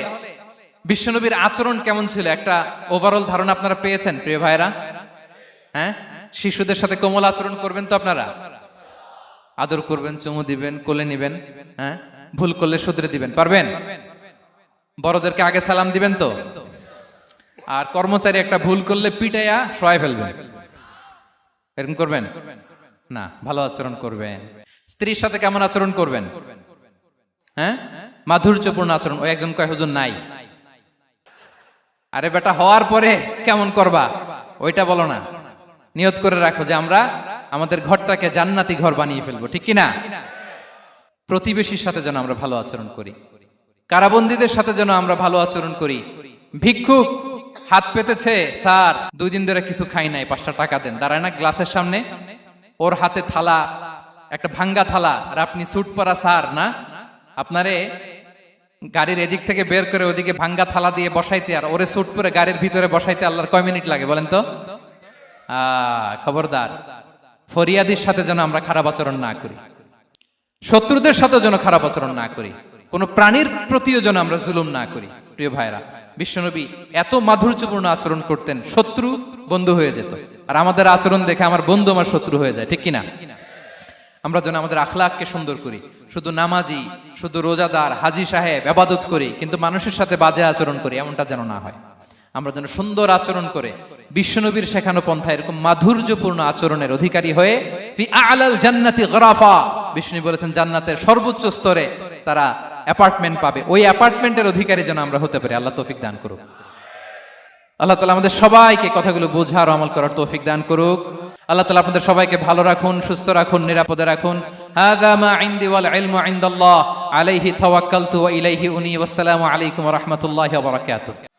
বিশ্বনবীর আচরণ কেমন ছিল একটা ওভারঅল ধারণা আপনারা পেয়েছেন প্রিয় ভাইয়েরা? হ্যাঁ, শিশুদের সাথে কোমল আচরণ করবেন তো আপনারা? আদর করবেন, চুমু দিবেন, কোলে নিবেন। হ্যাঁ, ভুল করলে শুধরে দিবেন, পারবেন? বড়দেরকে আগে সালাম দিবেন তো? আর কর্মচারী একটা ভুল করলে পিটাইয়া শোয়াই ফেলবেন, এরকম করবেন না? ভালো আচরণ করবেন। স্ত্রীর সাথে কেমন আচরণ করবেন? হ্যাঁ, মাধুর্যপূর্ণ আচরণ। ওই একজন কয় হুজুর নাই। আরে বেটা, হওয়ার পরে কেমন করবা ওইটা বলো না। নিয়ত করে রাখো যে আমরা আমাদের ঘরটাকে জান্নাতি ঘর বানিয়ে ফেলবো, ঠিক কিনা? প্রতিবেশীর সাথে যেন আমরা ভালো আচরণ করি, কারাবন্দীদের সাথে যেন আমরা ভালো আচরণ করি। ভিক্ষুক হাত পেতেছে, স্যার 2 দিন ধরে কিছু খাই নাই, 5টা টাকা দেন। দাঁড়ায় না গ্লাসের সামনে, ওর হাতে থালা, একটা ভাঙ্গা থালা, আর আপনি স্যুট পরা স্যার না, আপনারে গাড়ির এদিক থেকে বের করে ওদিকে ভাঙ্গা থালা দিয়ে বসাইতে আর ওরে স্যুট পরে গাড়ির ভিতরে বসাইতে আল্লাহর কয় মিনিট লাগে বলেন তো? খবরদার, ফরিয়াদির সাথে যেন আমরা খারাপ আচরণ না করি, শত্রুদের সাথে যেন খারাপ আচরণ না করি, কোন প্রাণীর প্রতিও যেন আমরা জুলুম না করি। প্রিয় ভাইরা, বিশ্বনবী এত মাধুর্যপূর্ণ আচরণ করতেন, শত্রু বন্ধু হয়ে যেত। আর আমাদের আচরণ দেখে আমার বন্ধু আমার শত্রু হয়ে যায়, ঠিক কিনা? আমরা যেন আমাদের আখলাককে সুন্দর করি। শুধু নামাজি, শুধু রোজাদার, হাজি সাহেব ইবাদত করি কিন্তু মানুষের সাথে বাজে আচরণ করি, এমনটা যেন না হয়। আমরা যেন সুন্দর আচরণ করে বিশ্বনবীর শেখানো পন্থা এরকম মাধুর্যপূর্ণ আচরণের অধিকারী হয়ে ফি আ'লাল জান্নাতি গরাফা, বিষ্ণু বলেছেন জান্নাতের সর্বোচ্চ স্তরে তারা অ্যাপার্টমেন্ট পাবে। ওই অ্যাপার্টমেন্টের অধিকারী যেন আমরা হতে পারি। আল্লাহ তৌফিক দান করুক। আল্লাহ তাআলা আমাদের সবাইকে কথাগুলো বোঝার আমল করার তৌফিক দান করুক। আল্লাহ তাআলা আপনাদের সবাইকে ভালো রাখুন, সুস্থ রাখুন, নিরাপদে রাখুন। হাযা মা ইনদি ওয়াল ইলমু ইনদাল্লাহ আলাইহি তাওয়াক্কালতু ওয়া ইলাইহি উনী। ওয়াসসালামু আলাইকুম ওয়া রাহমাতুল্লাহি ওয়া বারাকাতুহু।